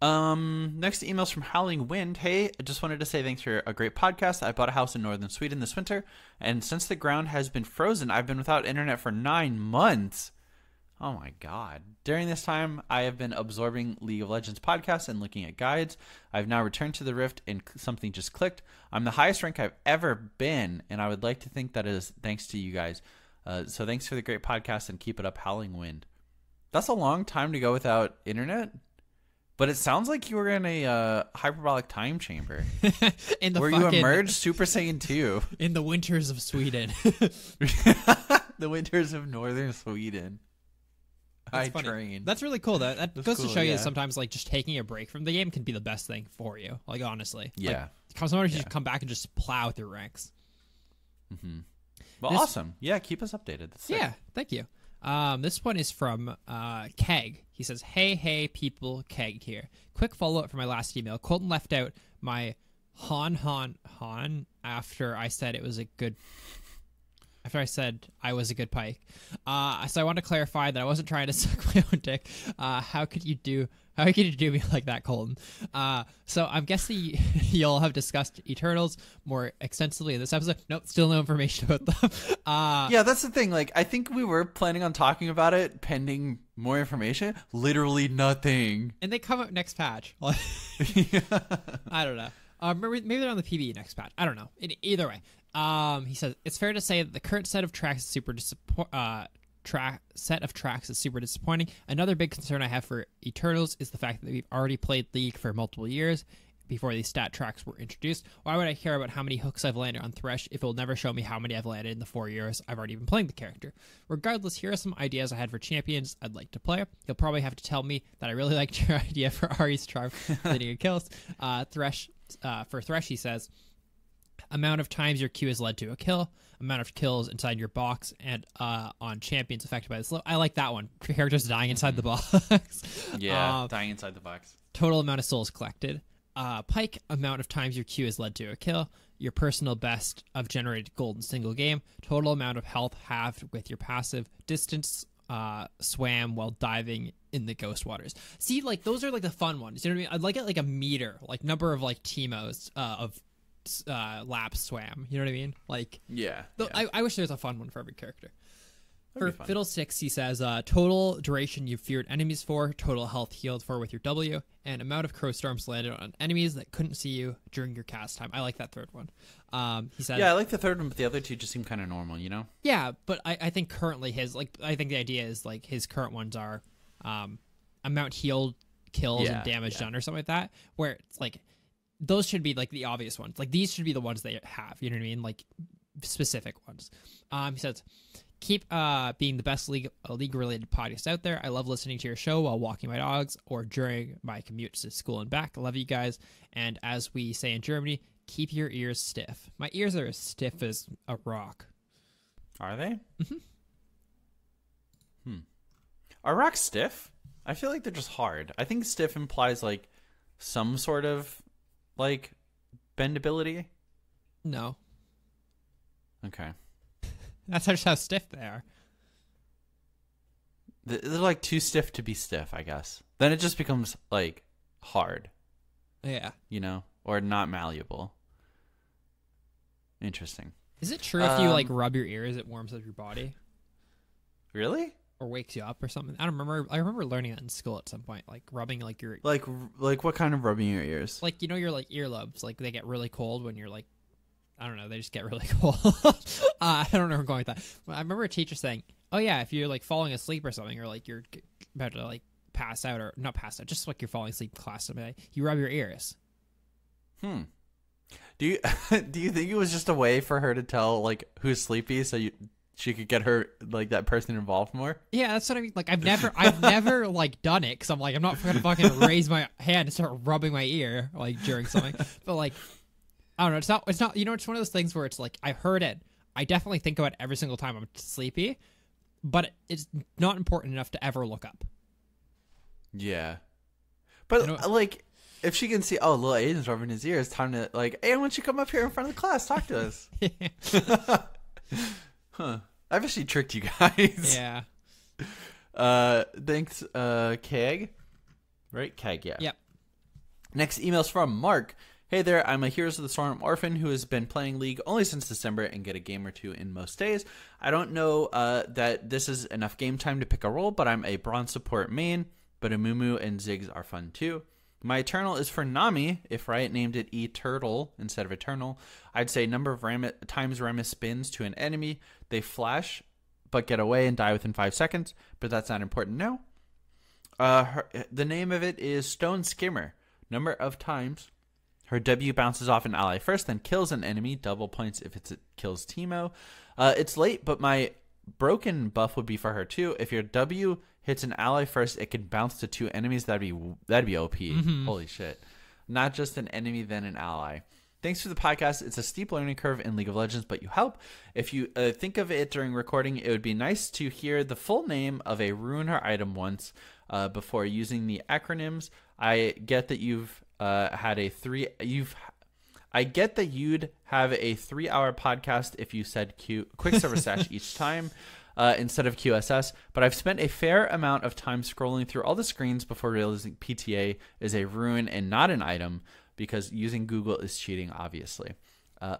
Next email's from Howling Wind. Hey, I just wanted to say thanks for a great podcast. I bought a house in northern Sweden this winter, and since the ground has been frozen, I've been without internet for 9 months. Oh my god. During this time, I have been absorbing League of Legends podcasts and looking at guides. I've now returned to the Rift and something just clicked. I'm the highest rank I've ever been, and I would like to think that is thanks to you guys. So thanks for the great podcast and keep it up, Howling Wind. That's a long time to go without internet, but it sounds like you were in a hyperbolic time chamber in the where you emerged Super Saiyan 2. In the winters of Sweden. The winters of northern Sweden. That's funny. Trained. That's really cool. That goes cool, to show you yeah. that sometimes like just taking a break from the game can be the best thing for you. Like honestly, Yeah. Like, sometimes you just come back and just plow through ranks. Mm-hmm. Well, awesome. Yeah, keep us updated. That's sick. Yeah, thank you. This one is from Keg. He says, hey, people, Keg here. Quick follow-up from my last email. Colton left out my Han after I said it was a good... After I said I was a good pike. So I want to clarify that I wasn't trying to suck my own dick. How could you do me like that, Colton? So I'm guessing you'll have discussed Eternals more extensively in this episode. Nope, still no information about them. Yeah, that's the thing. Like, I think we were planning on talking about it pending more information. Literally nothing. And they come up next patch. I don't know. Maybe they're on the PvE next patch. I don't know. Either way. He says it's fair to say that the current set of tracks is super disappointing. Another big concern I have for Eternals is the fact that we've already played League for multiple years before these stat tracks were introduced. Why would I care about how many hooks I've landed on Thresh if it will never show me how many I've landed in the 4 years I've already been playing the character? Regardless, here are some ideas I had for champions I'd like to play. You'll probably have to tell me that I really liked your idea for Ari's charm leading kills. For Thresh, he says, amount of times your Q has led to a kill, amount of kills inside your box, and on champions affected by the slow. I like that one. Characters dying inside the box. Yeah, dying inside the box. Total amount of souls collected. Pike, amount of times your Q has led to a kill. Your personal best of generated gold in single game. Total amount of health halved with your passive. Distance swam while diving in the ghost waters. See, like those are like the fun ones. You know what I mean? I'd like it like a meter, like number of like Teemos of laps swam. You know what I mean? Like yeah. I wish there was a fun one for every character. That'd For Fiddlesticks, he says total duration you feared enemies for, total health healed for with your W, and amount of crow storms landed on enemies that couldn't see you during your cast time. I like that third one. He said, yeah, I like the third one, but the other two just seem kind of normal, you know? Yeah, but I think currently I think the idea is like his current ones are amount healed, kills, and damage done or something like that, where it's like those should be like the obvious ones. Like these should be the ones they have, you know what I mean? Like specific ones. He says, keep being the best league-related podcast out there. I love listening to your show while walking my dogs or during my commutes to school and back. I love you guys. And as we say in Germany, keep your ears stiff. My ears are as stiff as a rock. Are they? Mm-hmm. Are rocks stiff? I feel like they're just hard. I think stiff implies like some sort of like bendability. No. Okay. That's just how stiff they are. They're like too stiff to be stiff, I guess. Then it just becomes like hard. Yeah. You know? Or not malleable. Interesting. Is it true if you like rub your ears, it warms up your body? Really? Or wakes you up or something? I don't remember. I remember learning that in school at some point, like rubbing like your like what kind of rubbing your ears? like, you know, your like earlobes, like they get really cold when you're like, I don't know, they just get really cold. I don't know where I'm going with that. But I remember a teacher saying, oh yeah, if you're like falling asleep or something, or like you're about to like pass out, or not pass out, just like you're falling asleep in class, something, you rub your ears. Do you do you think it was just a way for her to tell like who's sleepy, so she could get her like that person involved more. Yeah, that's what I mean. Like I've never like done it because I'm like I'm not gonna fucking raise my hand and start rubbing my ear like during something. But like I don't know. It's not. You know, it's one of those things where it's like I heard it. I definitely think about it every single time I'm sleepy, but it's not important enough to ever look up. Yeah, but like if she can see, oh, little Aiden's rubbing his ear, it's time to like, hey, why don't you come up here in front of the class, talk to us? Huh? I bet she tricked you guys. Yeah. Thanks, Keg. Right, Keg. Yeah. Yep. Next email's from Mark. Hey there, I'm a Heroes of the Storm orphan who has been playing League only since December and get a game or two in most days. I don't know that this is enough game time to pick a role, but I'm a bronze support main, but Amumu and Ziggs are fun too. My Eternal is for Nami. If Riot named it E-Turtle instead of Eternal, I'd say number of times Remus spins to an enemy. They flash, but get away and die within 5 seconds, but that's not important now. The name of it is Stone Skimmer. Number of times her W bounces off an ally first, then kills an enemy. Double points if it kills Teemo. It's late, but my broken buff would be for her too. If your W hits an ally first, it can bounce to 2 enemies. That'd be OP. Mm-hmm. Holy shit! Not just an enemy, then an ally. Thanks for the podcast. It's a steep learning curve in League of Legends, but you help. If you think of it during recording, it would be nice to hear the full name of a rune or item once before using the acronyms. I get that I get that you'd have a 3-hour podcast if you said quick server stash each time instead of QSS, but I've spent a fair amount of time scrolling through all the screens before realizing PTA is a rune and not an item, because using Google is cheating, obviously.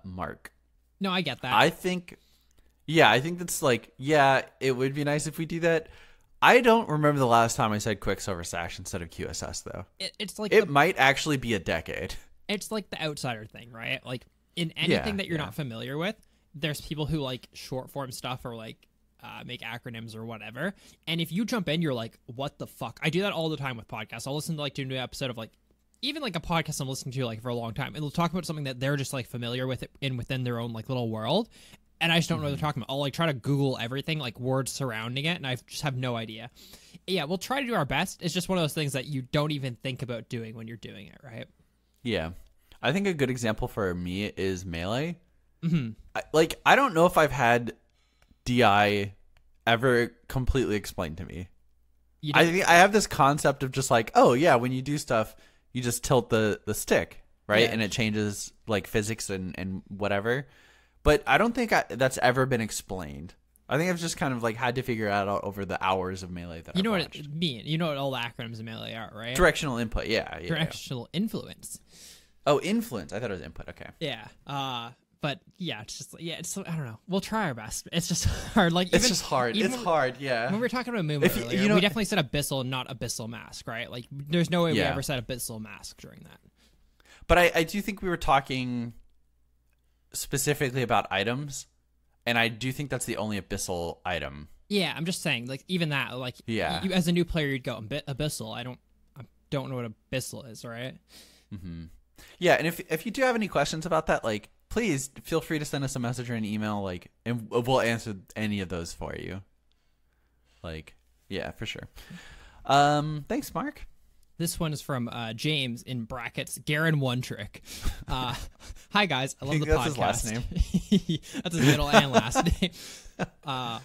Mark. No, I get that. I think that's like, yeah, it would be nice if we do that. I don't remember the last time I said quick silver stash instead of QSS, though. It's like it might actually be a decade. It's like the outsider thing, right? Like in anything that you're not familiar with, there's people who like short form stuff or like make acronyms or whatever. And if you jump in, you're like, what the fuck? I do that all the time with podcasts. I'll listen to like to a new episode of like even like a podcast I'm listening to like for a long time. It'll talk about something that they're just like familiar with it within their own like little world. And I just don't know what they're talking about. I'll like try to Google everything, like words surrounding it, and I just have no idea. Yeah, we'll try to do our best. It's just one of those things that you don't even think about doing when you're doing it, right? Yeah. I think a good example for me is Melee. Mm-hmm. I don't know if I've had DI ever completely explained to me. I think I have this concept of just like, oh yeah, when you do stuff, you just tilt the stick, right? Yeah. And it changes like physics and whatever. But I don't think that's ever been explained. I think I've just kind of like had to figure it out over the hours of Melee that I've watched. What it means. You know what all the acronyms of Melee are, right? Directional input, yeah. Directional influence. Oh, influence. I thought it was input. Okay. Yeah. But yeah, it's just I don't know. We'll try our best. It's just hard. Like it's just hard. It's hard. Yeah. When we were talking about Moon earlier, we definitely said Abyssal, not Abyssal Mask, right? Like, there's no way we ever said Abyssal Mask during that. But I do think we were talking specifically about items, and I do think that's the only Abyssal item. Yeah, I'm just saying, like, even that, like, you, as a new player, you'd go Abyssal. I don't know what Abyssal is, right? Mm-hmm. Yeah, and if you do have any questions about that, like, please feel free to send us a message or an email, like, and we'll answer any of those for you. Like, yeah, for sure. Thanks, Mark. This one is from James in brackets Garen One Trick. Hi guys, I love the podcast. That's his last name. That's his middle and last name. Hi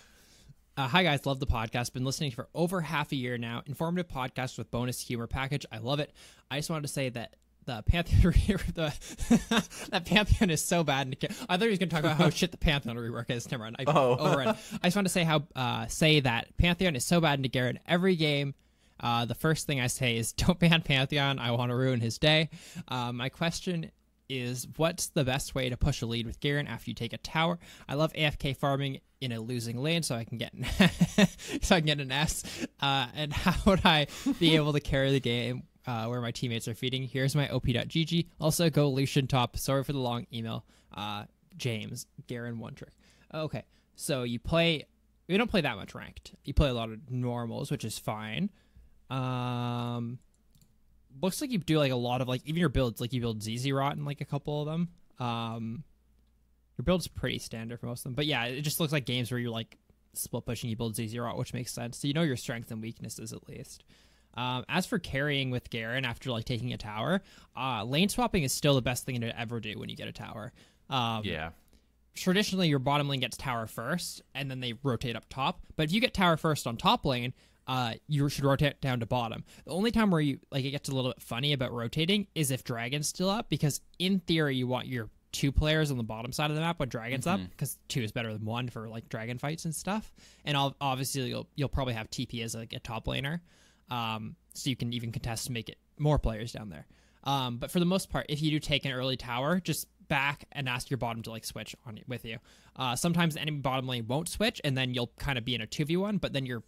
guys, love the podcast. Been listening for over half a year now. Informative podcast with bonus humor package. I love it. I just wanted to say that the Pantheon that Pantheon is so bad. I thought he was going to talk about how shit the Pantheon rework is. Never mind. I just want to say that Pantheon is so bad into Garen every game. The first thing I say is don't ban Pantheon. I want to ruin his day. My question is, what's the best way to push a lead with Garen after you take a tower? I love AFK farming in a losing lane so I can get an S. And how would I be able to carry the game where my teammates are feeding? Here's my op.gg. Also, go Lucian top. Sorry for the long email. James, Garen One Trick. Okay, so you don't play that much ranked. You play a lot of normals, which is fine. Looks like you do like a lot of like even your builds, like you build ZZ Rot in like a couple of them. Your build's pretty standard for most of them. But yeah, it just looks like games where you're like split pushing, you build Z0 out, which makes sense. So you know your strengths and weaknesses at least. As for carrying with Garen after like taking a tower, lane swapping is still the best thing to ever do when you get a tower. Yeah. Traditionally, your bottom lane gets tower first, and then they rotate up top. But if you get tower first on top lane, you should rotate down to bottom. The only time where you like it gets a little bit funny about rotating is if Dragon's still up, because in theory you want your 2 players on the bottom side of the map when Dragon's up, because 2 is better than 1 for like dragon fights and stuff. And obviously you'll probably have TP as like a top laner, so you can even contest to make it more players down there. But for the most part, if you do take an early tower, just back and ask your bottom to like switch on with you. Sometimes the enemy bottom lane won't switch, and then you'll kind of be in a 2v1, but then your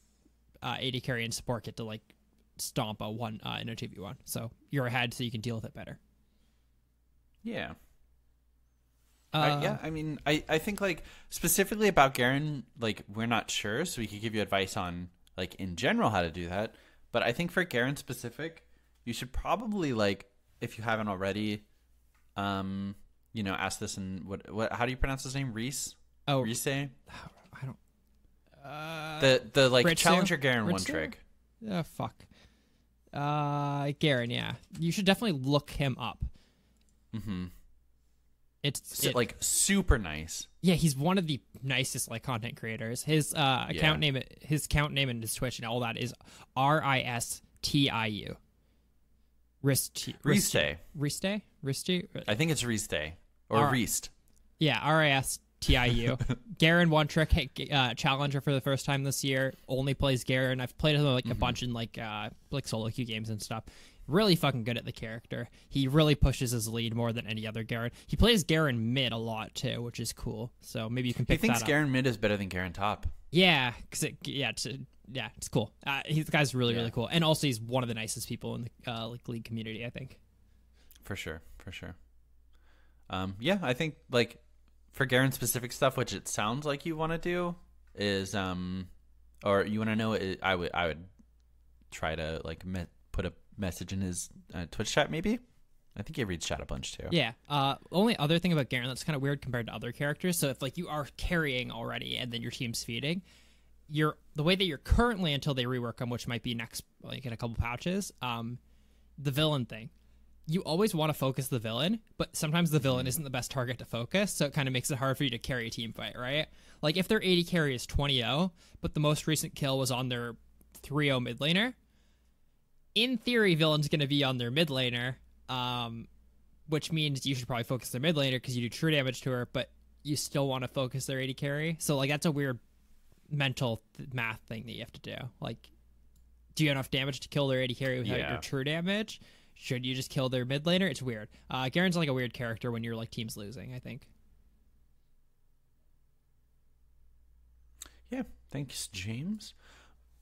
AD carry and support get to like stomp a 1 in a 2v1. So you're ahead, so you can deal with it better. Yeah. Yeah, I mean, I think like specifically about Garen, like we're not sure, so we could give you advice on like in general how to do that. But I think for Garen specific, you should probably like, if you haven't already, you know, ask this in what how do you pronounce his name? Reese? Oh, Reese? I don't. The like Ritsu? Challenger Garen one Ritsu? trick. Fuck. Garen, yeah, you should definitely look him up. Mm-hmm. It's like super nice. Yeah, he's one of the nicest like content creators. His account name, and his Twitch and all that is RISTIU. Riste. Riste. I think it's Riste or Reist. Yeah, RISTIU. Garen one trick challenger for the first time this year. Only plays Garen. I've played him like a bunch in like solo queue games and stuff. Really fucking good at the character. He really pushes his lead more than any other Garen. He plays Garen mid a lot too, which is cool. So maybe you can pick that up. He thinks Garen mid is better than Garen top. Yeah, because it's cool. The guy's really cool, and also he's one of the nicest people in the like league community, I think. For sure. Yeah, I think like for Garen specific stuff, which it sounds like you want to do, is or you want to know, I would try to like put a message in his Twitch chat maybe. I think he reads chat a bunch too. Yeah. Only other thing about Garen that's kind of weird compared to other characters. So if like you are carrying already and then your team's feeding, the way that you're currently until they rework them, which might be next like in a couple patches, the villain thing. You always want to focus the villain, but sometimes the villain isn't the best target to focus, so it kind of makes it hard for you to carry a team fight, right? Like if their AD carry is 20-0, but the most recent kill was on their 3-0 mid laner, in theory, villain's going to be on their mid laner, which means you should probably focus their mid laner because you do true damage to her, but you still want to focus their AD carry. So, like, that's a weird mental math thing that you have to do. Like, do you have enough damage to kill their AD carry without your true damage? Should you just kill their mid laner? It's weird. Garen's like a weird character when your like team's losing, I think. Yeah, thanks, James.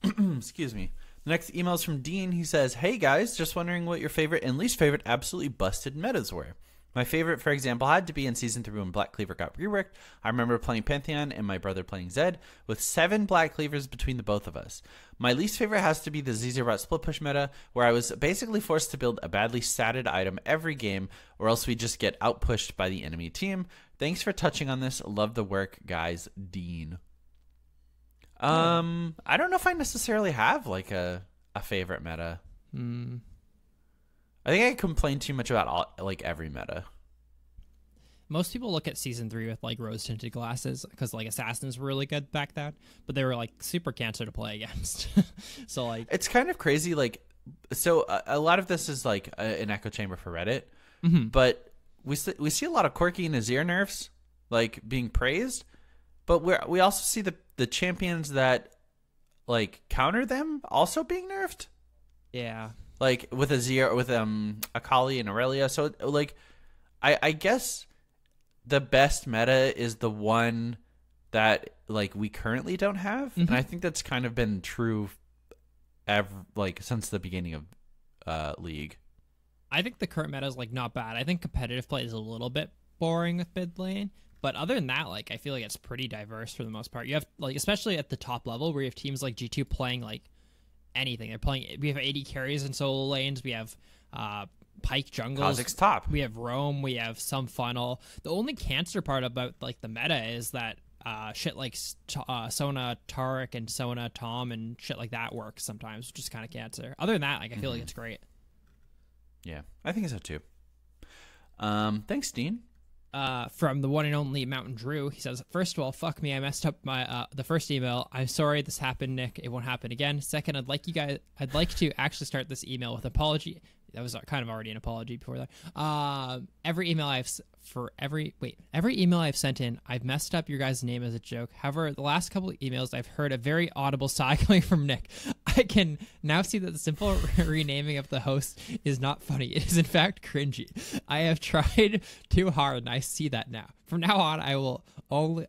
Excuse me. The next email is from Dean. He says, "Hey guys, just wondering what your favorite and least favorite absolutely busted metas were. My favorite, for example, had to be in Season 3 when Black Cleaver got reworked. I remember playing Pantheon and my brother playing Zed, with 7 Black Cleavers between the both of us. My least favorite has to be the ZZ split push meta, where I was basically forced to build a badly statted item every game, or else we just get outpushed by the enemy team. Thanks for touching on this. Love the work, guys. Dean." I don't know if I necessarily have like a favorite meta. I think I complain too much about like every meta. Most people look at Season 3 with like rose tinted glasses because like assassins were really good back then, but they were like super cancer to play against. So like it's kind of crazy. Like, so a lot of this is like an echo chamber for Reddit, but we see a lot of quirky and Azir nerfs like being praised, but we also see the champions that like counter them also being nerfed. Yeah. Like with Azir, with Akali and Aurelia. So like, I guess the best meta is the one that like we currently don't have, and I think that's kind of been true, like since the beginning of League. I think the current meta is like not bad. I think competitive play is a little bit boring with mid lane, but other than that, like I feel like it's pretty diverse for the most part. You have like, especially at the top level, where you have teams like G2 playing like anything. We have AD carries in solo lanes. We have Pike jungles. Kha'Zix's top. We have roam. We have some funnel. The only cancer part about like the meta is that shit like Sona Taric and Sona Tom and shit like that works sometimes, which is kind of cancer. Other than that, like I feel like it's great. Yeah, I think so too. Thanks, Dean. From the one and only Mountain Drew, he says, first of all, fuck me, I messed up my the first email. I'm sorry this happened, Nick. It won't happen again. Second, I'd like to actually start this email with an apology. That was kind of already an apology before that. Every email I've sent in, I've messed up your guys' name as a joke. However, the last couple of emails, I've heard a very audible sigh coming from Nick. I can now see that the simple renaming of the host is not funny. It is in fact cringy. I have tried too hard, and I see that now. From now on,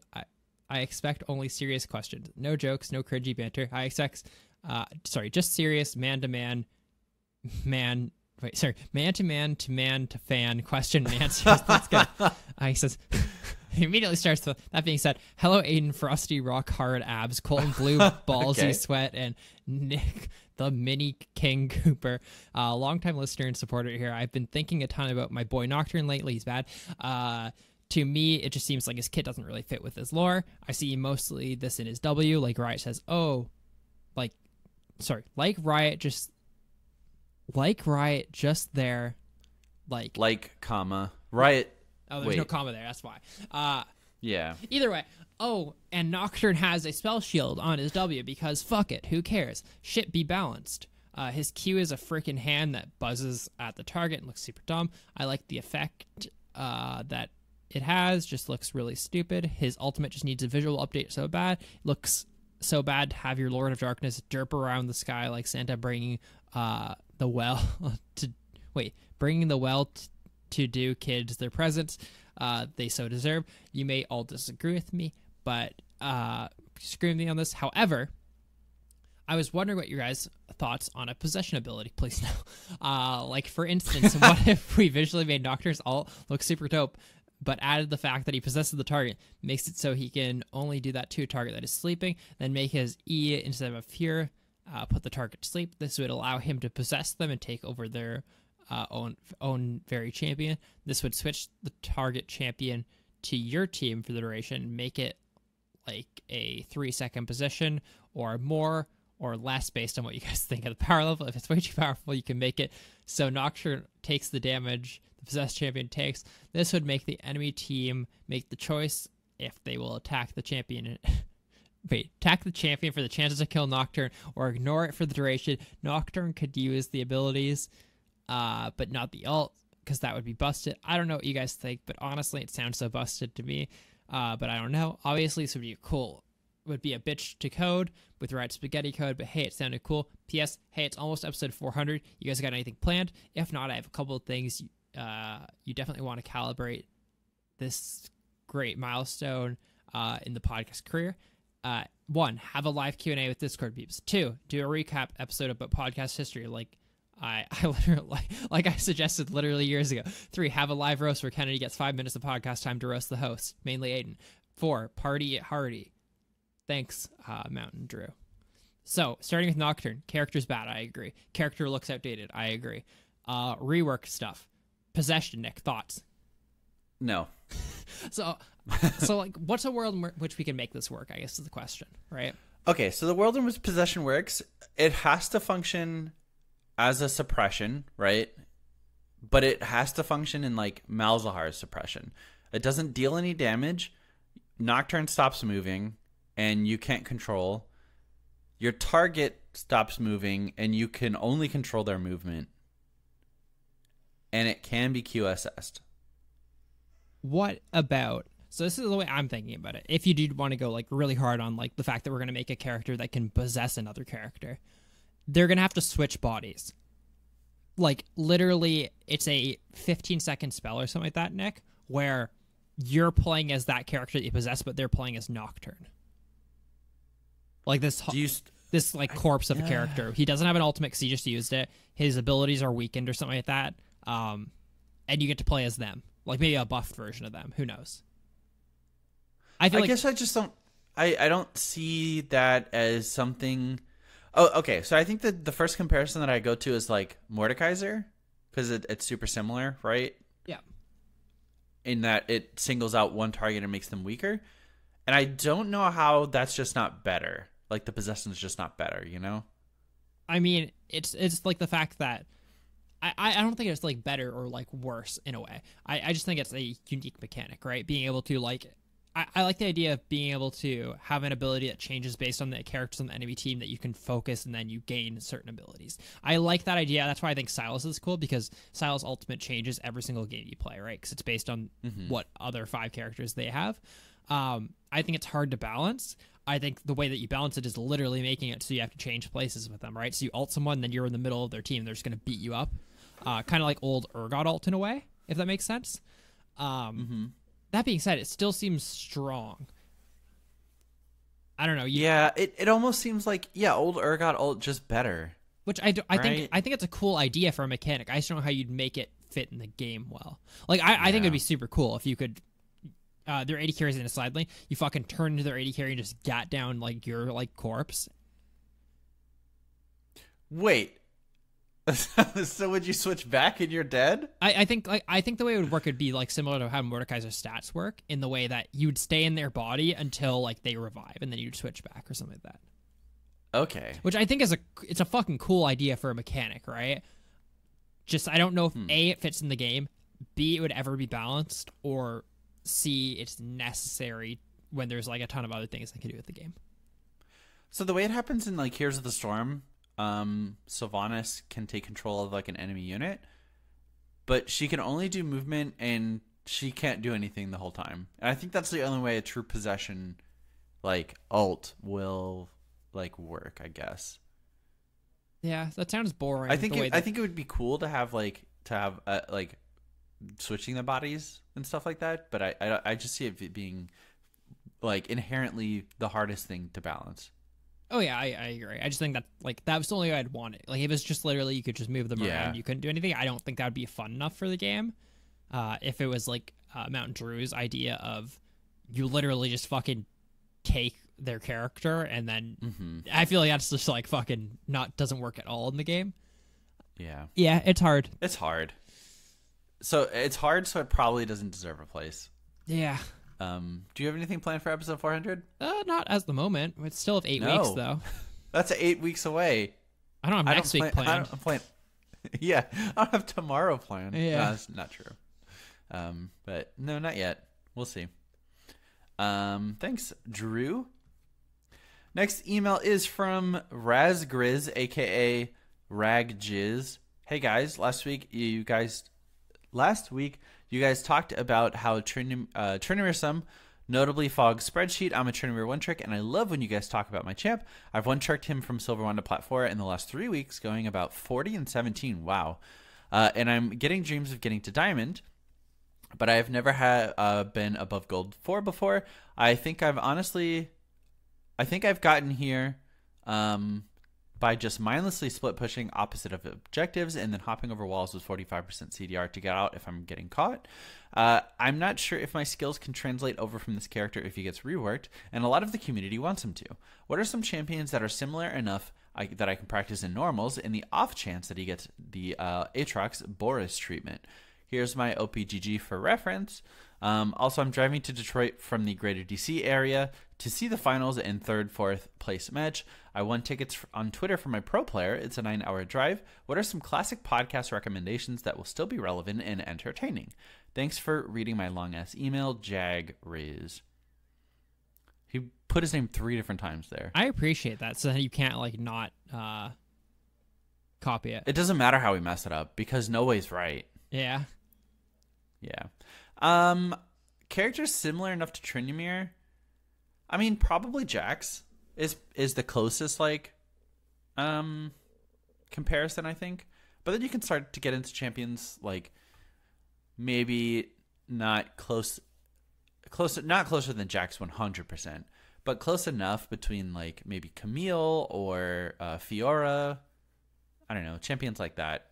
I expect only serious questions. No jokes, no cringy banter. I expect, just serious man-to-man, man-to-man to man-to-fan question and answers. That's good. He says, he immediately starts with, that being said, hello, Aiden, frosty, rock hard abs, Colton Blue, ballsy Okay. sweat, and Nick, the mini King Cooper, longtime listener and supporter here. I've been thinking a ton about my boy Nocturne lately. He's bad. To me, it just seems like his kit doesn't really fit with his lore. I see mostly this in his W, like Riot says, like Riot just there, comma, Riot. Oh, there's Wait. no comma there. That's why. Yeah. Either way. Oh, and Nocturne has a spell shield on his W because fuck it. Who cares? Shit be balanced. His Q is a freaking hand that buzzes at the target and looks super dumb. I like the effect that it has. Just looks really stupid. His ultimate just needs a visual update so bad. Looks so bad to have your Lord of Darkness derp around the sky like Santa bringing the well to do kids their presents they so deserve. You may all disagree with me, but screw me on this. However, I was wondering what your guys' thoughts on a possession ability, please now. Like, for instance, what if we visually made Nocturne's ult look super dope, but added the fact that he possesses the target, makes it so he can only do that to a target that is sleeping, then make his E instead of a fear, put the target to sleep. This would allow him to possess them and take over their own very champion. This would switch the target champion to your team for the duration, make it like a 3-second position or more or less based on what you guys think of the power level. If it's way too powerful, you can make it so Nocturne takes the damage the possessed champion takes. This would make the enemy team make the choice if they will attack the champion. Attack the champion for the chances to kill Nocturne or ignore it for the duration. Nocturne could use the abilities, but not the ult, because that would be busted. I don't know what you guys think, but honestly, it sounds so busted to me. But I don't know. Obviously, this would be cool. It would be a bitch to code with the right spaghetti code, but hey, it sounded cool. P.S. Hey, it's almost episode 400. You guys got anything planned? If not, I have a couple of things. You definitely want to calibrate this great milestone in the podcast career. 1, have a live Q&A with Discord peeps. 2, do a recap episode about podcast history like I literally like I suggested literally years ago. 3, have a live roast where Kennedy gets 5 minutes of podcast time to roast the host, mainly Aiden. 4, party at Hardy. Thanks, Mountain Drew. So, starting with Nocturne, character's bad, I agree. Character looks outdated, I agree. Rework stuff. Possession, Nick, thoughts? No. So like, what's a world in which we can make this work, I guess is the question, right? Okay, so the world in which possession works, it has to function as a suppression, right? But it has to function in, like, Malzahar's suppression. It doesn't deal any damage. Nocturne stops moving, and you can't control. Your target stops moving, and you can only control their movement. And it can be QSS'd. What about... So this is the way I'm thinking about it. If you do want to go, like, really hard on, like, the fact that we're going to make a character that can possess another character, they're going to have to switch bodies. Like, literally, it's a 15-second spell or something like that, Nick, where you're playing as that character that you possess, but they're playing as Nocturne. Like, this corpse of a character. He doesn't have an ultimate because he just used it. His abilities are weakened or something like that. And you get to play as them. Like, maybe a buffed version of them. Who knows? I guess I just don't... I don't see that as something... Oh, okay. So I think that the first comparison that I go to is, like, Mordekaiser. because it's super similar, right? Yeah. In that it singles out one target and makes them weaker. And I don't know how that's just not better. Like the possession is just not better, you know? I mean, it's like the fact that I don't think it's like better or like worse in a way. I just think it's a unique mechanic, right? Being able to like I like the idea of being able to have an ability that changes based on the characters on the enemy team that you can focus and then you gain certain abilities. I like that idea. That's why I think Silas is cool, because Silas Ultimate changes every single game you play, right? Because it's based on what other 5 characters they have. I think it's hard to balance. I think the way that you balance it is literally making it so you have to change places with them, right? So you ult someone, then you're in the middle of their team. They're just going to beat you up. Kind of like old Urgot ult in a way, if that makes sense. That being said, it still seems strong. I don't know. It almost seems like, old Urgot ult just better. Which I think it's a cool idea for a mechanic. I just don't know how you'd make it fit in the game well. Like, I think it'd be super cool if you could... their AD carries in a side lane, you fucking turn into their AD carry and just gat down like your like corpse. Wait. So would you switch back and you're dead? I think the way it would work would be like similar to how Mordekaiser's stats work, in the way that you'd stay in their body until like they revive and then you'd switch back or something like that. Okay. Which I think it's a fucking cool idea for a mechanic, right? Just I don't know if A, it fits in the game, B, it would ever be balanced, or C, it's necessary when there's like a ton of other things they can do with the game. So the way it happens in like Heroes of the Storm, Sylvanas can take control of like an enemy unit, but she can only do movement and she can't do anything the whole time. And I think that's the only way a true possession like ult will like work, I guess. Yeah, that sounds boring. I think it would be cool to have like switching the bodies and stuff like that, but I just see it being like inherently the hardest thing to balance. Oh yeah, I agree. I just think that like that was the only way I'd want it. Like if it's just literally you could just move them around, you couldn't do anything. I don't think that would be fun enough for the game. If it was like Mountain Drew's idea of you literally just fucking take their character and then I feel like that's just like fucking doesn't work at all in the game. Yeah. Yeah, it's hard. It's hard. So it's hard, so it probably doesn't deserve a place. Yeah. Do you have anything planned for episode 400? Not as the moment. It's still 8 weeks though. That's 8 weeks away. I don't have next week planned. Yeah, I don't have tomorrow planned. Yeah, no, that's not true. But no, not yet. We'll see. Thanks, Drew. Next email is from Razgriz, aka Ragjiz. Hey guys, last week you guys talked about how Trinimersum notably fogs spreadsheet. I'm a Trinimir one-trick, and I love when you guys talk about my champ. I've one-tricked him from Silver 1 to Plat 4 in the last 3 weeks, going about 40 and 17. Wow. And I'm getting dreams of getting to Diamond, but I have never been above Gold 4 before. I think I've gotten here by just mindlessly split pushing opposite of objectives and then hopping over walls with 45% CDR to get out if I'm getting caught. I'm not sure if my skills can translate over from this character if he gets reworked, and a lot of the community wants him to. What are some champions that are similar enough that I can practice in normals in the off chance that he gets the Aatrox Boris treatment? Here's my OPGG for reference. Also, I'm driving to Detroit from the greater DC area to see the finals and 3rd, 4th place match. I won tickets on Twitter for my pro player. It's a 9-hour drive. What are some classic podcast recommendations that will still be relevant and entertaining? Thanks for reading my long-ass email, Jag Riz. He put his name 3 different times there. I appreciate that, so that you can't like not copy it. It doesn't matter how we mess it up because no way's right. Yeah. Yeah. Characters similar enough to Trinimir. I mean, probably Jax is the closest like comparison, I think. But then you can start to get into champions like maybe not not closer than Jax 100%, but close enough between like maybe Camille or Fiora. I don't know, champions like that.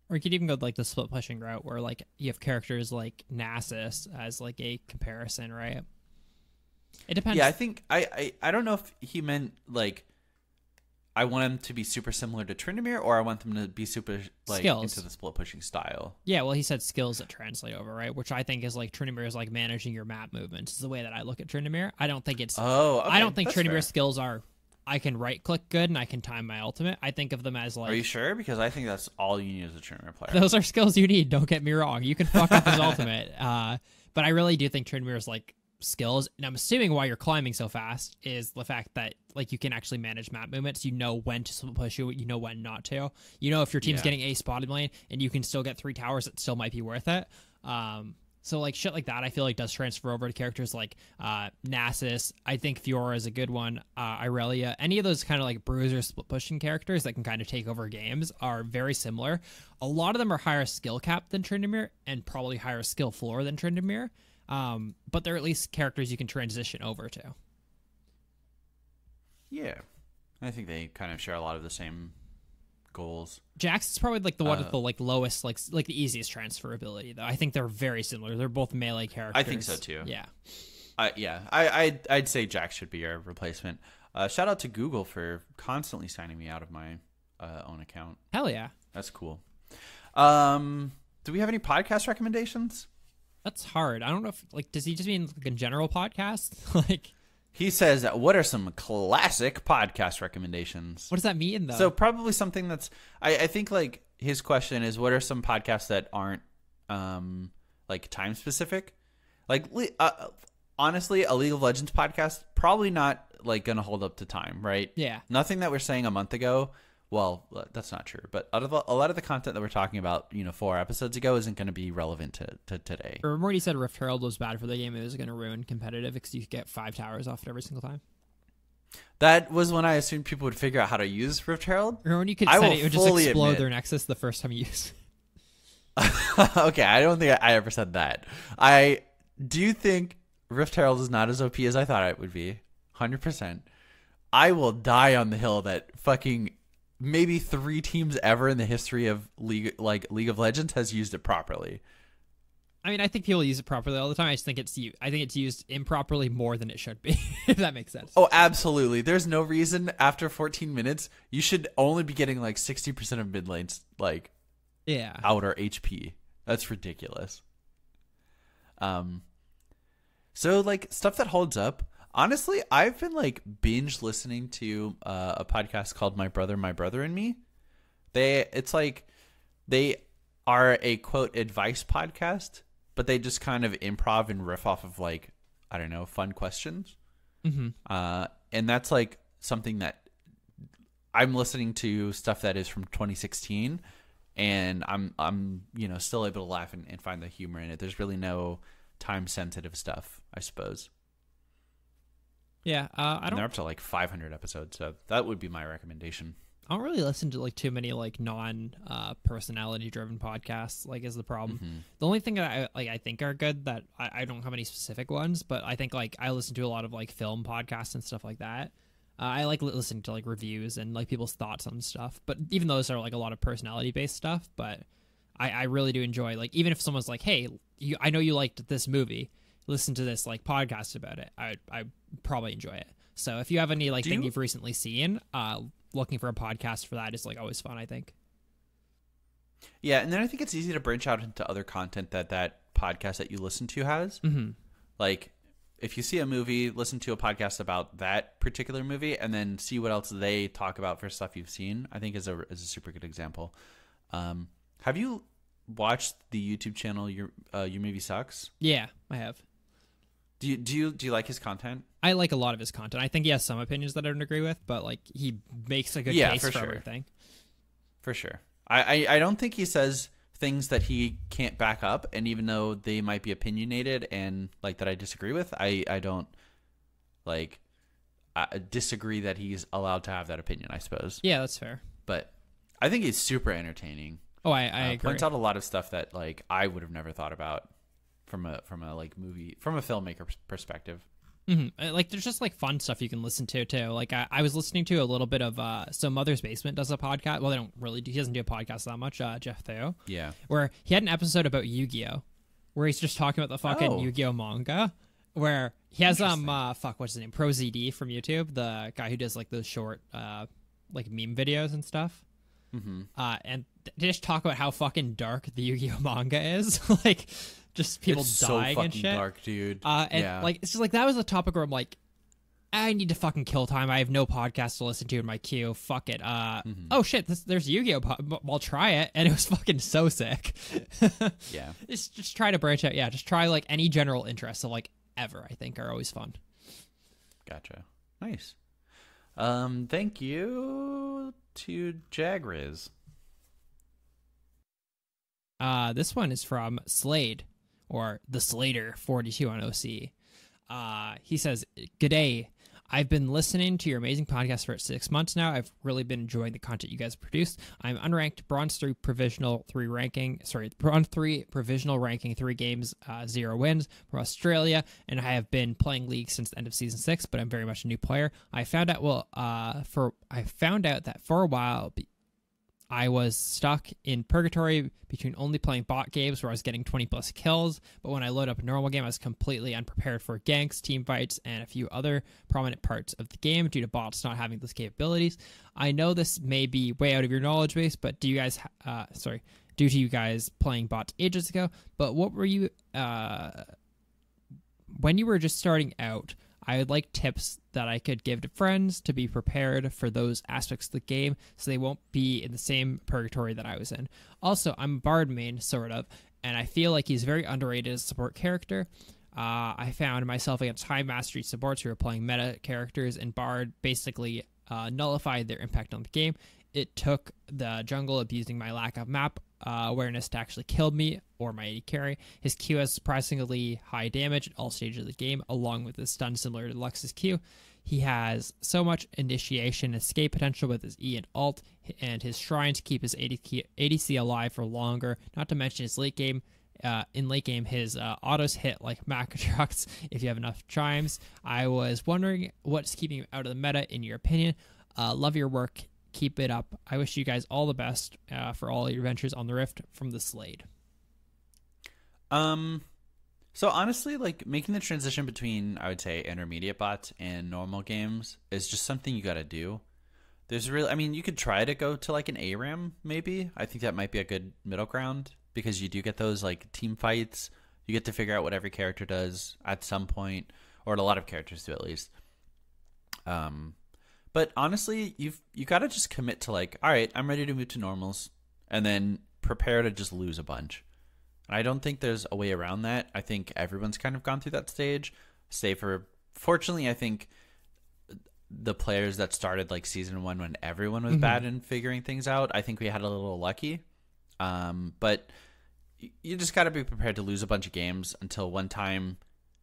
Or you could even go like the split pushing route where like you have characters like Nasus as like a comparison, right? It depends. Yeah, I think I don't know if he meant like I want them to be super similar to Tryndamere, or I want them to be super like Skills. into the split pushing style. Yeah, well, he said skills that translate over, right? Which I think is like Tryndamere is like managing your map movements. Is the way that I look at Tryndamere. I don't think it's. Oh, okay, I don't think that's fair. Tryndamere's skills are. I can right click good and I can time my ultimate. I think of them as like. Are you sure? Because I think that's all you need as a Tryndamere player. Those are skills you need. Don't get me wrong. You can fuck up his ultimate, but I really do think Tryndamere's like skills, and I'm assuming why you're climbing so fast is the fact that like you can actually manage map movements. You know when to split push you know when not to. You know if your team's getting a spotted lane and you can still get 3 towers, it still might be worth it. So like shit like that I feel like does transfer over to characters like Nasus. I think Fiora is a good one. Irelia, any of those kind of like bruiser split pushing characters that can kind of take over games are very similar. A lot of them are higher skill cap than Tryndamere and probably higher skill floor than Tryndamere. But they're at least characters you can transition over to. Yeah, I think they kind of share a lot of the same goals. Jax is probably like the one with the like lowest, like the easiest transferability though. I think they're very similar. They're both melee characters. I think so too. Yeah. I'd say Jax should be your replacement. Shout out to Google for constantly signing me out of my own account. Hell yeah. That's cool. Do we have any podcast recommendations? That's hard. I don't know if like does he just mean like in general podcasts? Like He says, what are some classic podcast recommendations? what does that mean though? So probably something that's I think like his question is, what are some podcasts that aren't like time specific? Like honestly, a League of Legends podcast probably not like gonna hold up to time, right? Yeah. Nothing that we're saying a month ago. Well, that's not true. But out of a lot of the content that we're talking about, 4 episodes ago, isn't going to be relevant to today. Remember when he said Rift Herald was bad for the game? It was going to ruin competitive because you get 5 towers off it every single time. That was when I assumed people would figure out how to use Rift Herald. Remember when you could I set will it would just fully explode admit- their Nexus the first time you use it? Okay, I don't think I ever said that. I do think Rift Herald is not as OP as I thought it would be. 100%. I will die on the hill that fucking maybe 3 teams ever in the history of League of Legends has used it properly. I mean, I think people use it properly all the time. I think it's used improperly more than it should be, if that makes sense. Oh, absolutely. There's no reason after 14 minutes you should only be getting like 60% of mid lanes like outer HP. That's ridiculous. So like stuff that holds up. Honestly, I've been like binge listening to a podcast called My Brother and Me. It's like they are a quote advice podcast, but they just kind of improv and riff off of like, I don't know, fun questions. Mm-hmm. And that's like something that I'm listening to stuff that is from 2016, and I'm still able to laugh and find the humor in it. There's really no time sensitive stuff, I suppose. Yeah, And they're up to like 500 episodes, so that would be my recommendation. I don't really listen to like too many like non personality driven podcasts. Like, is the problem. Mm-hmm. The only thing that I think are good that I don't have any specific ones, but I think like I listen to a lot of like film podcasts and stuff like that. I like listening to like reviews and like people's thoughts on stuff. But even those are like a lot of personality based stuff. But I really do enjoy like even if someone's like, hey, I know you liked this movie. Listen to this like podcast about it. I probably enjoy it. So if you have any like thing you've recently seen, looking for a podcast for that is like always fun, I think. Yeah, and then I think it's easy to branch out into other content that podcast that you listen to has. Mm-hmm. Like if you see a movie, listen to a podcast about that particular movie, and then see what else they talk about for stuff you've seen. I think is a super good example. Have you watched the YouTube channel Your Movie Sucks? Yeah, I have. Do you like his content? I like a lot of his content. I think he has some opinions that I don't agree with, but like he makes a good case for everything. For sure. I don't think he says things that he can't back up, and even though they might be opinionated and like that I disagree with, I don't like disagree that he's allowed to have that opinion, I suppose. Yeah, that's fair. But I think he's super entertaining. Oh, I agree. Points out a lot of stuff that like I would have never thought about from a like movie, from a filmmaker perspective. Mm-hmm. Like there's just like fun stuff you can listen to too. Like I was listening to a little bit of so Mother's Basement does a podcast. Well, they don't really do. He doesn't do a podcast that much. Jeff Theo. Yeah. Where he had an episode about Yu-Gi-Oh, where he's just talking about the fucking Yu-Gi-Oh manga. Where he has what's his name? Pro ZD from YouTube, the guy who does like those short like meme videos and stuff. And they just talk about how fucking dark the Yu-Gi-Oh manga is. Like, just people It's so dying and fucking shit. dark, dude. And yeah. like, it's just like, that was a topic where I'm like, I need to fucking kill time. I have no podcast to listen to in my queue. Fuck it. Oh shit, there's Yu-Gi-Oh! I'll try it. And it was fucking so sick. Yeah. Just try to branch out. Yeah, just try like any general interests of like ever, I think, are always fun. Gotcha. Nice. Thank you to Jagriz. This one is from Slade, or the Slater 42 on OC. He says, "G'day. I've been listening to your amazing podcast for 6 months now. I've really been enjoying the content you guys have produced. I'm unranked, bronze 3 provisional 3 ranking, bronze 3 provisional ranking, 3 games, 0 wins from Australia, and I have been playing League since the end of season 6, but I'm very much a new player. I found out that for a while I was stuck in purgatory between only playing bot games where I was getting 20 plus kills, but when I load up a normal game, I was completely unprepared for ganks, team fights, and a few other prominent parts of the game due to bots not having those capabilities. I know this may be way out of your knowledge base, but due to you guys playing bots ages ago, but what were you, when you were just starting out, I would like tips that I could give to friends to be prepared for those aspects of the game so they won't be in the same purgatory that I was in. Also, I'm a Bard main, sort of, and I feel like he's very underrated as a support character. I found myself against high mastery supports who were playing meta characters, and Bard basically nullified their impact on the game. It took the jungle abusing my lack of map awareness to actually kill me or my AD carry. His Q has surprisingly high damage at all stages of the game, along with his stun similar to Lux's Q. He has so much initiation and escape potential with his E and ult, and his shrine to keep his ADC alive for longer, not to mention his late game. In late game, his autos hit like macro trucks if you have enough chimes. I was wondering what's keeping him out of the meta, in your opinion. Love your work. Keep it up. I wish you guys all the best for all your ventures on the Rift, from the Slade. So honestly, like, making the transition between, I would say, intermediate bots and normal games is just something you got to do. There's really, I mean, you could try to go to like an ARAM maybe. I think that might be a good middle ground, because you do get those like team fights. You get to figure out what every character does at some point, or what a lot of characters do at least. But honestly, you got to just commit to like, all right, I'm ready to move to normals, and then prepare to just lose a bunch. And I don't think there's a way around that. I think everyone's kind of gone through that stage. Fortunately, I think the players that started like season 1 when everyone was bad in figuring things out, I think we had a little lucky. But you just got to be prepared to lose a bunch of games until one time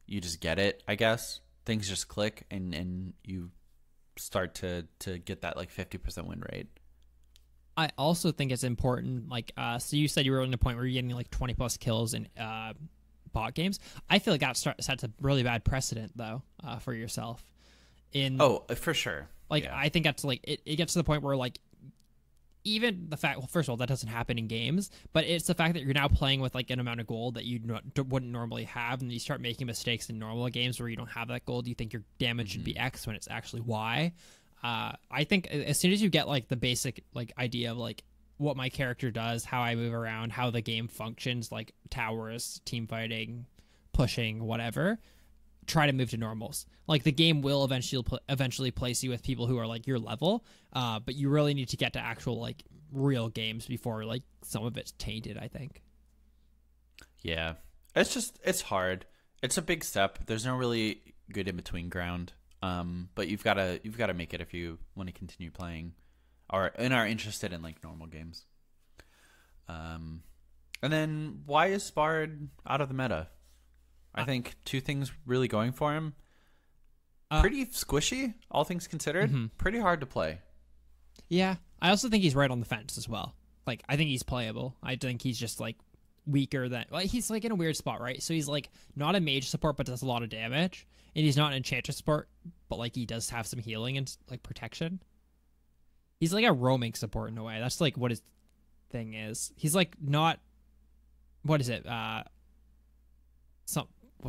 you just get it, I guess. Things just click and you start to get that like 50% win rate. I also think it's important, like, so you said you were in a point where you're getting like 20 plus kills in bot games. I feel like that sets a really bad precedent though, for yourself. For sure. Like, yeah. I think that's like, it gets to the point where like, even the fact, well, first of all, that doesn't happen in games, but it's the fact that you're now playing with like an amount of gold that you wouldn't normally have, and you start making mistakes in normal games where you don't have that gold. You think your damage should be X when it's actually Y. I think as soon as you get like the basic like idea of like what my character does, how I move around, how the game functions, like towers, team fighting, pushing, whatever, try to move to normals. Like, the game will eventually place you with people who are like your level, but you really need to get to actual like real games before like some of it's tainted, I think. Yeah, it's hard. It's a big step. There's no really good in between ground. But you've got to make it if you want to continue playing, and are interested in like normal games. And then why is Bard out of the meta? I think 2 things really going for him. Pretty squishy, all things considered. Pretty hard to play. Yeah, I also think he's right on the fence as well. Like, I think he's playable. I think he's just like weaker than, like, he's like in a weird spot, right? So he's like not a mage support, but does a lot of damage, and he's not an enchantress support, but like he does have some healing and like protection. He's like a roaming support in a way. That's like what his thing is. He's like not, what is it?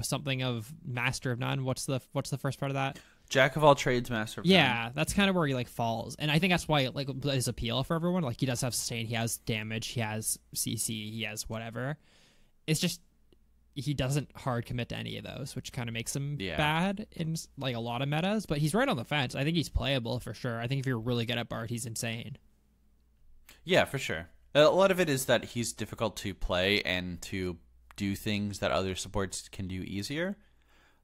Something of master of none. What's the first part of that? Jack of all trades, master of none. Yeah, that's kind of where he like falls, and I think that's why like his appeal for everyone. Like he does have sustain, he has damage, he has CC, he has whatever. It's just he doesn't hard commit to any of those, which kind of makes him bad in like a lot of metas. But he's right on the fence. I think he's playable for sure. I think if you're really good at Bard, he's insane. Yeah, for sure. A lot of it is that he's difficult to play and to do things that other supports can do easier.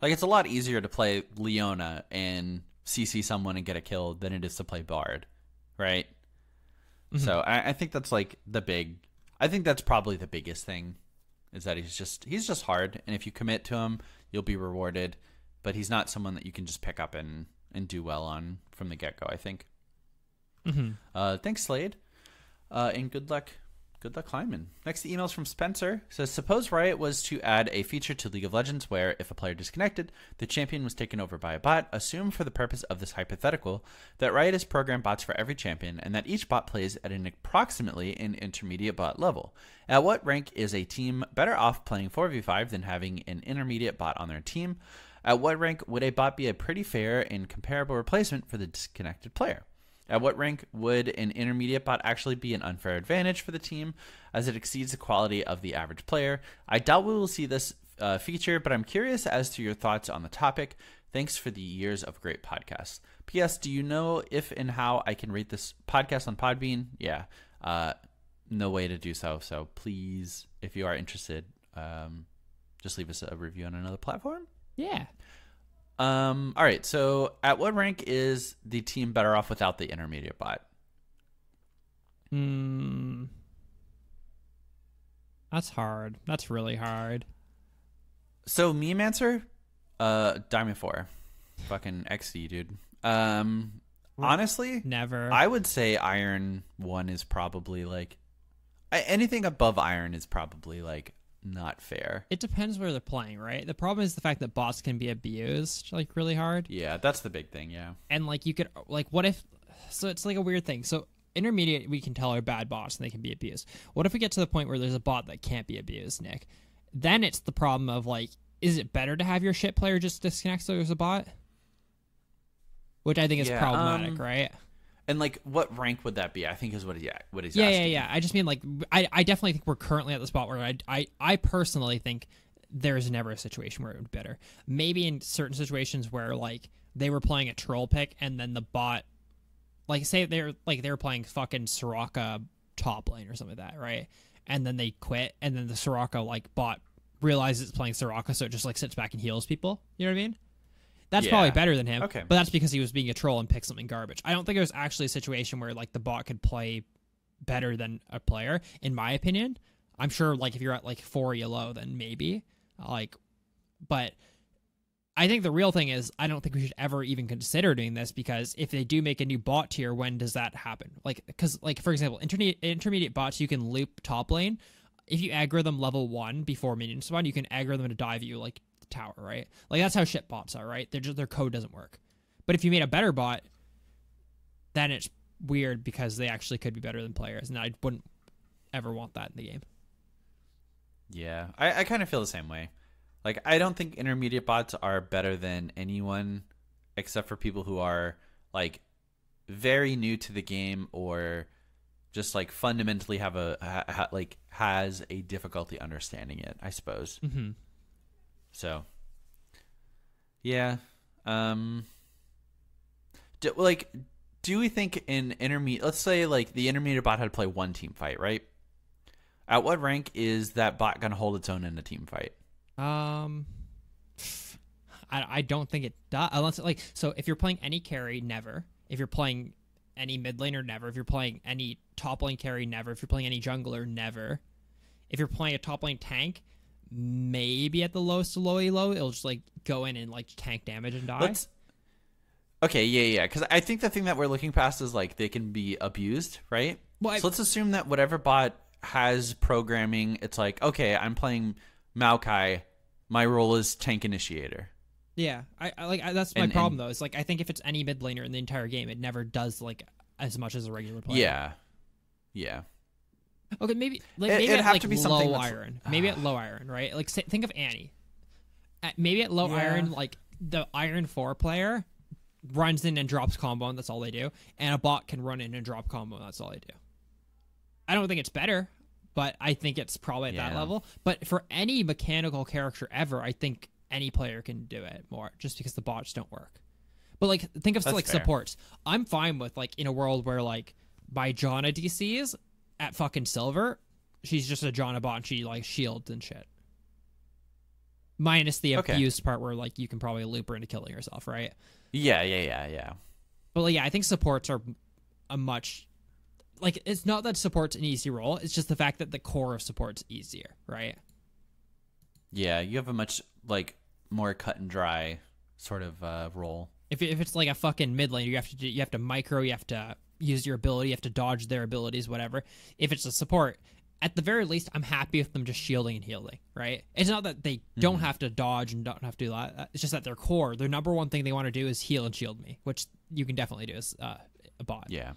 Like, it's a lot easier to play Leona and CC someone and get a kill than it is to play Bard, right? Mm-hmm. So I think that's like I think that's probably the biggest thing, is that he's just hard, and if you commit to him, you'll be rewarded. But he's not someone that you can just pick up and do well on from the get-go, I think. Mm-hmm. Thanks, Slade. And good luck. Good luck, Hyman. Next, the email's from Spencer. It says, suppose Riot was to add a feature to League of Legends where, if a player disconnected, the champion was taken over by a bot. Assume, for the purpose of this hypothetical, that Riot has programmed bots for every champion, and that each bot plays at an approximately an intermediate bot level. At what rank is a team better off playing 4v5 than having an intermediate bot on their team? At what rank would a bot be a pretty fair and comparable replacement for the disconnected player? At what rank would an intermediate bot actually be an unfair advantage for the team, as it exceeds the quality of the average player? I doubt we will see this feature, but I'm curious as to your thoughts on the topic. Thanks for the years of great podcasts. P.S. Do you know if and how I can rate this podcast on Podbean? Yeah, no way to do so. So please, if you are interested, just leave us a review on another platform. Yeah. All right, so at what rank is the team better off without the intermediate bot? That's hard. That's really hard. So meme answer, Diamond 4. Fucking XD, dude. Honestly, never. I would say Iron 1 is probably like anything above Iron is probably like not fair. It depends where they're playing, right? The problem is the fact that bots can be abused like really hard. Yeah, that's the big thing. Yeah, and like you could like, what if? So it's like a weird thing. So intermediate, we can tell are bad bots and they can be abused. What if we get to the point where there's a bot that can't be abused, Nick? Then it's the problem of like, is it better to have your shit player just disconnect so there's a bot? Which I think is problematic, right? And like, what rank would that be? I think is what he's asking. Yeah. I just mean like, I definitely think we're currently at the spot where I personally think there's never a situation where it would be better. Maybe in certain situations where like they were playing a troll pick and then the bot, like say they were playing fucking Soraka top lane or something like that, right? And then they quit, and then the Soraka like bot realizes it's playing Soraka, so it just like sits back and heals people. You know what I mean? That's probably better than him. Okay. But that's because he was being a troll and picked something garbage. I don't think there's actually a situation where like the bot could play better than a player, in my opinion. I'm sure like if you're at like 4 yellow, then maybe. Like, but I think the real thing is I don't think we should ever even consider doing this, because if they do make a new bot tier, when does that happen? Like, because like for example, intermediate bots, you can loop top lane. If you aggro them level 1 before minions spawn, you can aggro them to dive you like tower, right? Like that's how shit bots are, right? Their code doesn't work. But if you made a better bot, then it's weird because they actually could be better than players, and I wouldn't ever want that in the game. Yeah, I kind of feel the same way. Like, I don't think intermediate bots are better than anyone except for people who are like very new to the game or just like fundamentally have has a difficulty understanding it, I suppose. Mm-hmm. So, yeah. Do we think in intermediate, let's say like the intermediate bot had to play one team fight, right? At what rank is that bot going to hold its own in a team fight? I don't think it does. Unless like, so if you're playing any carry, never. If you're playing any mid laner, never. If you're playing any top lane carry, never. If you're playing any jungler, never. If you're playing a top lane tank, maybe at the lowest to low elo, it'll just like go in and like tank damage and die. Okay, yeah. Because I think the thing that we're looking past is like they can be abused, right? Well, so let's assume that whatever bot has programming, it's like, okay, I'm playing Maokai, my role is tank initiator. Yeah, I that's my problem though. It's like I think if it's any mid laner in the entire game, it never does like as much as a regular player. Yeah. Okay, maybe it'd have like to be low iron. Maybe at low iron, right? Like think of Annie. Maybe at low iron, like the Iron 4 player runs in and drops combo, and that's all they do. And a bot can run in and drop combo, and that's all they do. I don't think it's better, but I think it's probably at that level. But for any mechanical character ever, I think any player can do it more, just because the bots don't work. But like, think of like fair. supports. I'm fine with like in a world where like my Janna DCs at fucking silver, she's just a Janna bot and she like shields and shit. Minus the abuse part where like you can probably loop her into killing herself, right? Yeah. But like, yeah, I think supports are a much like, it's not that support's an easy role, it's just the fact that the core of support's easier, right? Yeah, you have a much like more cut and dry sort of role. If it's like a fucking mid lane, you have to micro, you have to use your ability, you have to dodge their abilities, whatever. If it's a support, at the very least, I'm happy with them just shielding and healing, right? It's not that they don't have to dodge and don't have to do that. It's just that their core, their number one thing they want to do is heal and shield me, which you can definitely do as a bot. Yeah.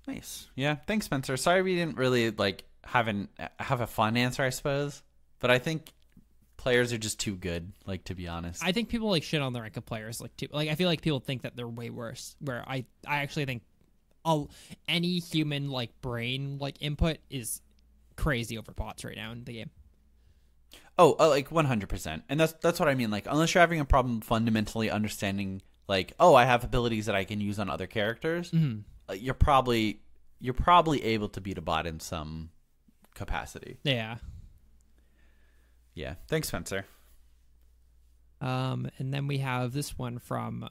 Nice. Yeah. Thanks, Spencer. Sorry we didn't really like have a fun answer, I suppose. But I think players are just too good, like, to be honest. I think people like shit on the rank of players, like, too. Like, I feel like people think that they're way worse. Where I actually think any human like brain like input is crazy over bots right now in the game. Like 100%. And that's what I mean. Like, unless you're having a problem fundamentally understanding, like, I have abilities that I can use on other characters, you're probably able to beat a bot in some capacity. Yeah. Yeah. Thanks, Spencer. And then we have this one from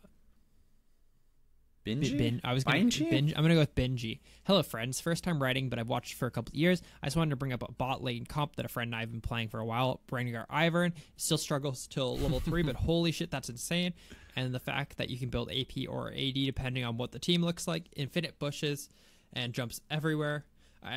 Bingy? I'm gonna go with Bingy. Hello, friends. First time writing, but I've watched for a couple of years. I just wanted to bring up a bot lane comp that a friend and I have been playing for a while. Rengar Ivern still struggles till level 3, but holy shit, that's insane. And the fact that you can build AP or AD depending on what the team looks like. Infinite bushes and jumps everywhere,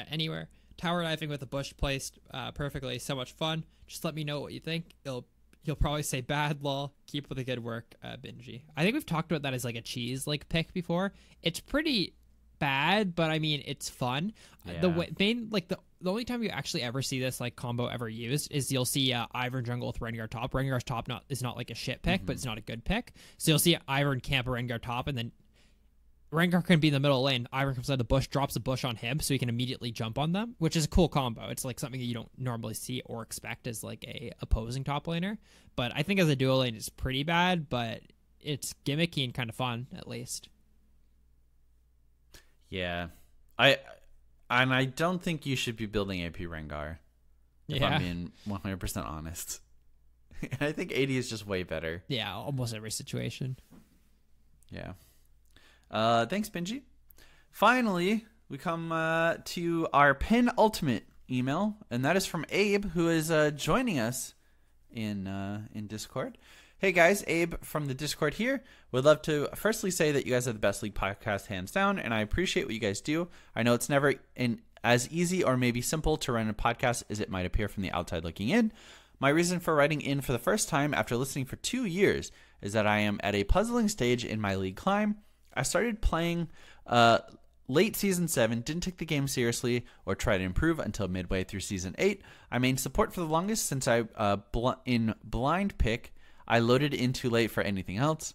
anywhere. Tower diving with a bush placed perfectly. So much fun. Just let me know what you think. You'll probably say bad, lol. Keep up with the good work, Bingy. I think we've talked about that as like a cheese like pick before. It's pretty bad, but I mean it's fun. Yeah. The only time you actually ever see this like combo ever used is you'll see Ivern jungle with Rengar top. Rengar's top is not like a shit pick, but it's not a good pick. So you'll see Ivern camp a Rengar top, and then Rengar can be in the middle lane. Ivern comes out of the bush, drops a bush on him, so he can immediately jump on them, which is a cool combo. It's like something that you don't normally see or expect as like a opposing top laner. But I think as a dual lane, it's pretty bad, but it's gimmicky and kind of fun at least. Yeah, I don't think you should be building AP Rengar. If I'm being 100% honest, I think AD is just way better. Yeah, almost every situation. Yeah. Thanks, Benji. Finally, we come to our penultimate email, and that is from Abe, who is joining us in Discord. Hey guys, Abe from the Discord here. Would love to firstly say that you guys are the best league podcast hands down, and I appreciate what you guys do. I know it's never as easy or maybe simple to run a podcast as it might appear from the outside looking in. My reason for writing in for the first time after listening for 2 years is that I am at a puzzling stage in my league climb. I started playing late Season 7, didn't take the game seriously or try to improve until midway through Season 8. I mained support for the longest since in blind pick, I loaded in too late for anything else.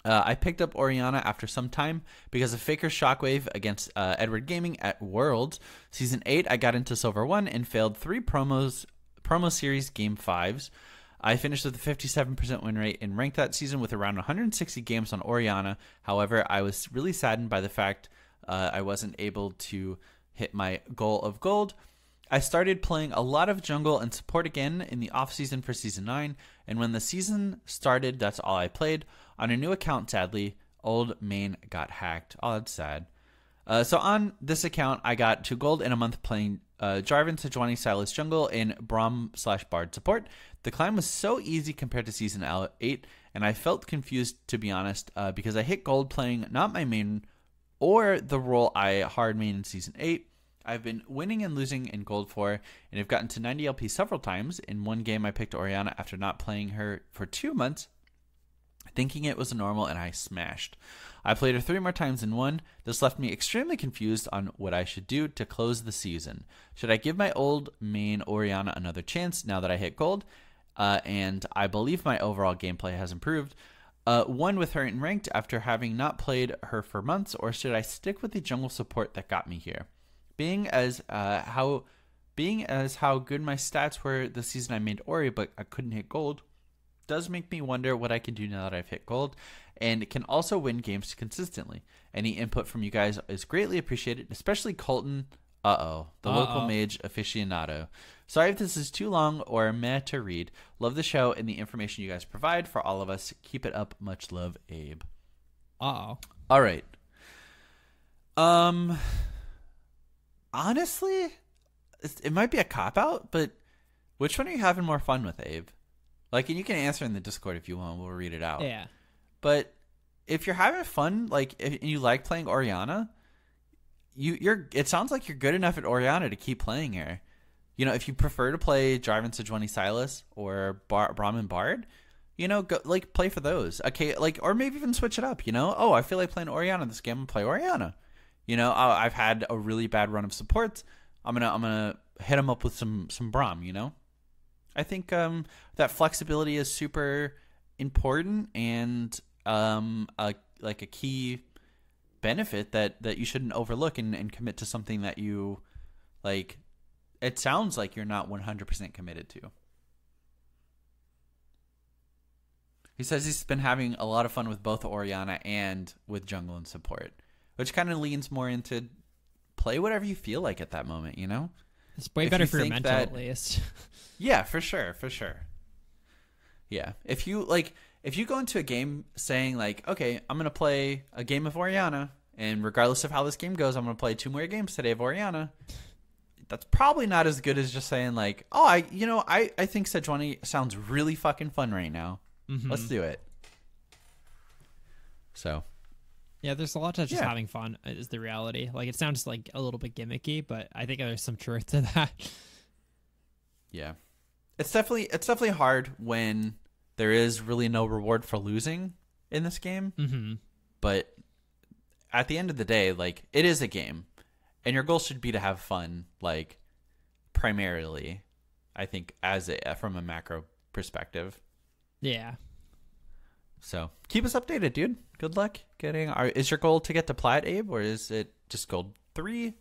I picked up Orianna after some time because of Faker's Shockwave against Edward Gaming at Worlds. Season 8, I got into Silver 1 and failed 3 promo series Game 5s. I finished with a 57% win rate in ranked that season with around 160 games on Orianna. However, I was really saddened by the fact I wasn't able to hit my goal of gold. I started playing a lot of jungle and support again in the off-season for Season 9, and when the season started, that's all I played. On a new account, sadly, old main got hacked. Oh, that's sad. So on this account, I got 2 gold in a month playing Jarvan, Sejuani, Sylas jungle, and Braum/Bard support. The climb was so easy compared to Season 8, and I felt confused, to be honest, because I hit gold playing not my main or the role I hard main in Season 8. I've been winning and losing in gold 4, and have gotten to 90 LP several times. In one game, I picked Orianna after not playing her for 2 months, thinking it was normal, and I smashed. I played her 3 more times and won. This left me extremely confused on what I should do to close the season. Should I give my old main Orianna another chance now that I hit gold? And I believe my overall gameplay has improved. One with her in ranked after having not played her for months, or should I stick with the jungle support that got me here? Being as how good my stats were the season I made Ori, but I couldn't hit gold, does make me wonder what I can do now that I've hit gold, and can also win games consistently. Any input from you guys is greatly appreciated, especially Colton. The local mage aficionado. Sorry if this is too long or meh to read. Love the show and the information you guys provide for all of us. Keep it up. Much love, Abe. All right. Honestly, it might be a cop-out, but which one are you having more fun with, Abe? Like, and you can answer in the Discord if you want. We'll read it out. Yeah. But if you're having fun, like, if you like playing Orianna, it sounds like you're good enough at Orianna to keep playing her. You know, if you prefer to play Jarvan Sejuani Silas or Brahmin Bard, you know, go like play for those. Okay, like, or maybe even switch it up. You know, oh, I feel like playing Orianna this game. I'm gonna play Orianna. You know, I've had a really bad run of supports. I'm gonna hit them up with some Braum. You know, I think that flexibility is super important and a key benefit that you shouldn't overlook and commit to something that you like. It sounds like you're not 100% committed to. He says he's been having a lot of fun with both Orianna and with jungle and support, which kind of leans more into play whatever you feel like at that moment, you know? It's way better for your mental, at least. Yeah, for sure. Yeah. If you go into a game saying like, okay, I'm going to play a game of Orianna, and regardless of how this game goes, I'm going to play 2 more games today of Orianna, that's probably not as good as just saying like, oh, I think Sejuani sounds really fucking fun right now. Mm-hmm. Let's do it. So, yeah, there's a lot to just having fun is the reality. Like, it sounds like a little bit gimmicky, but I think there's some truth to that. Yeah, it's definitely hard when there is really no reward for losing in this game. Mm-hmm. But at the end of the day, like, it is a game. And your goal should be to have fun, like, primarily, I think, from a macro perspective. Yeah. So, keep us updated, dude. Good luck getting... Is your goal to get to Plat, Abe? Or is it just Gold 3?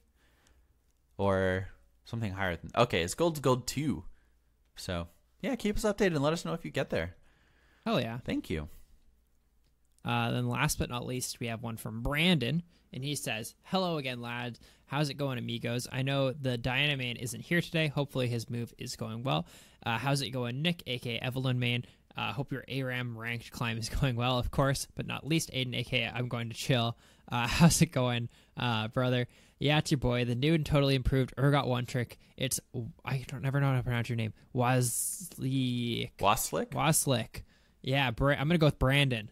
Or something higher than... Okay, it's Gold 2. So, yeah, keep us updated and let us know if you get there. Hell yeah. Thank you. Then last but not least, we have one from Brandon. And he says, hello again, lads. How's it going, amigos? I know the Diana man isn't here today. Hopefully his move is going well. How's it going, Nick, a.k.a. Evelyn man? Hope your ARAM ranked climb is going well, of course, but not least Aiden, a.k.a. I'm going to chill. How's it going, brother? Yeah, it's your boy, the new and totally improved Urgot one trick. It's, I don't never know how to pronounce your name. Waslick. Yeah, I'm going to go with Brandon.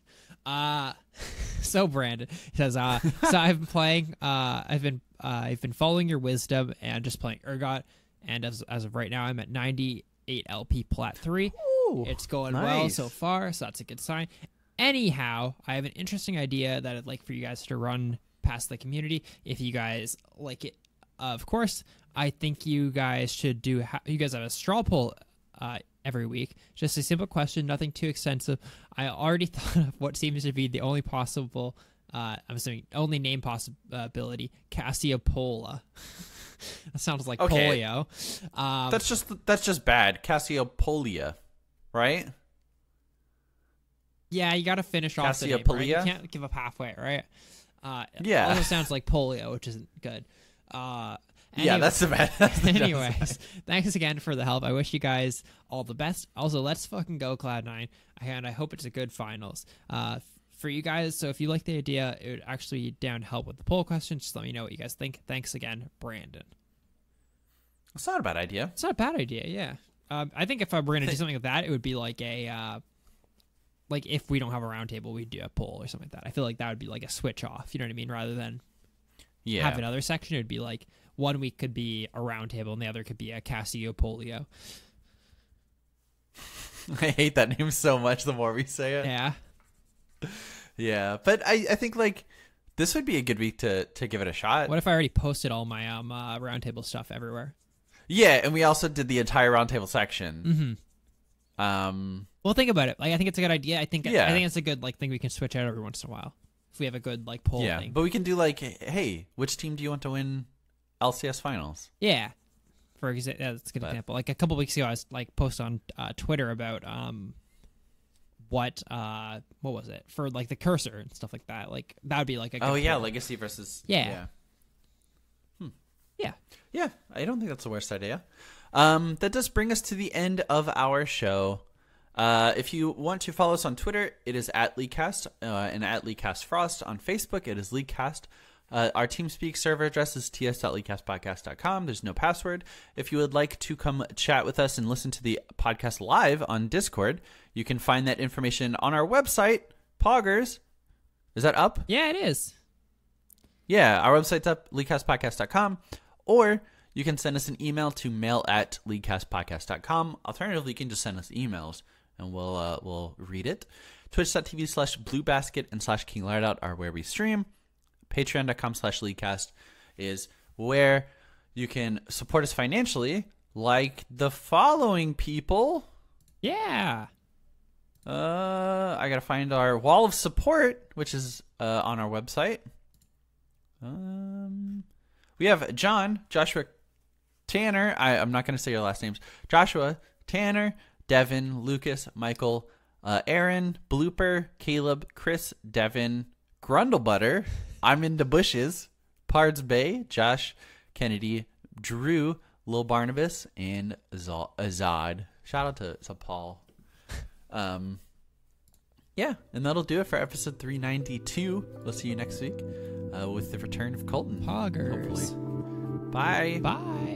So Brandon says, so I've been playing, I've been following your wisdom and just playing Urgot. And as of right now, I'm at 98 LP Plat 3. Ooh, it's going well so far, so that's a good sign. Anyhow, I have an interesting idea that I'd like for you guys to run past the community. If you guys like it, of course, I think you guys should do, you guys have a straw poll, every week. Just a simple question, nothing too extensive. I already thought of what seems to be the only possible, I'm assuming only name possibility, Cassiopola. That sounds like polio. That's just bad. Cassiopolia, right? Yeah, you got to finish off the name, right? You can't give up halfway, right? Yeah. It also sounds like polio, which isn't good. Yeah, that's the bad. Anyways, thanks again for the help. I wish you guys all the best. Also, let's fucking go, Cloud9. And I hope it's a good finals for you guys. So if you like the idea, it would actually be down to help with the poll question. Just let me know what you guys think. Thanks again, Brandon. It's not a bad idea. It's not a bad idea, yeah. I think if we're going to do something like that, it would be like a... like if we don't have a roundtable, we'd do a poll or something like that. I feel like that would be like a switch off, you know what I mean? Rather than have another section, it would be like 1 week could be a roundtable and the other could be a Cassiopolio. I hate that name so much the more we say it. Yeah. Yeah, but I think like this would be a good week to give it a shot. What if I already posted all my roundtable stuff everywhere? Yeah, and we also did the entire roundtable section. Mm-hmm. Well, think about it. Like, I think it's a good idea. I think Yeah. it's a good like thing we can switch out every once in a while if we have a good like poll Yeah, thing. but we can do like, hey, which team do you want to win LCS finals? Yeah. For example, that's a good example. Like a couple weeks ago, I was like post on Twitter about what was it for like the cursor and stuff like that. Like that would be like a good Oh yeah, poll. legacy versus Yeah. yeah. Yeah. I don't think that's the worst idea. That does bring us to the end of our show. If you want to follow us on Twitter, it is at LeagueCast and at LeagueCastFrost. On Facebook, it is LeagueCast. Our TeamSpeak server address is ts.leaguecastpodcast.com. There's no password. If you would like to come chat with us and listen to the podcast live on Discord, you can find that information on our website, Poggers. Is that up? Yeah, it is. Yeah, our website's up, leaguecastpodcast.com. Or you can send us an email to mail@leaguecastpodcast.com. Alternatively, you can just send us emails and we'll read it. Twitch.tv/bluebasket and /KingLiardout are where we stream. Patreon.com/leaguecast is where you can support us financially, like the following people. Yeah. I gotta find our wall of support, which is on our website. We have John, Joshua, Tanner. I'm not gonna say your last names. Joshua, Tanner, Devin, Lucas, Michael, Aaron, Blooper, Caleb, Chris, Devin, Grundlebutter, I'm in the bushes, Pards Bay, Josh, Kennedy, Drew, Lil Barnabas, and Azad. Shout out to Paul. Yeah, and that'll do it for episode 392. We'll see you next week with the return of Colton. Poggers. Hopefully. Bye. Bye.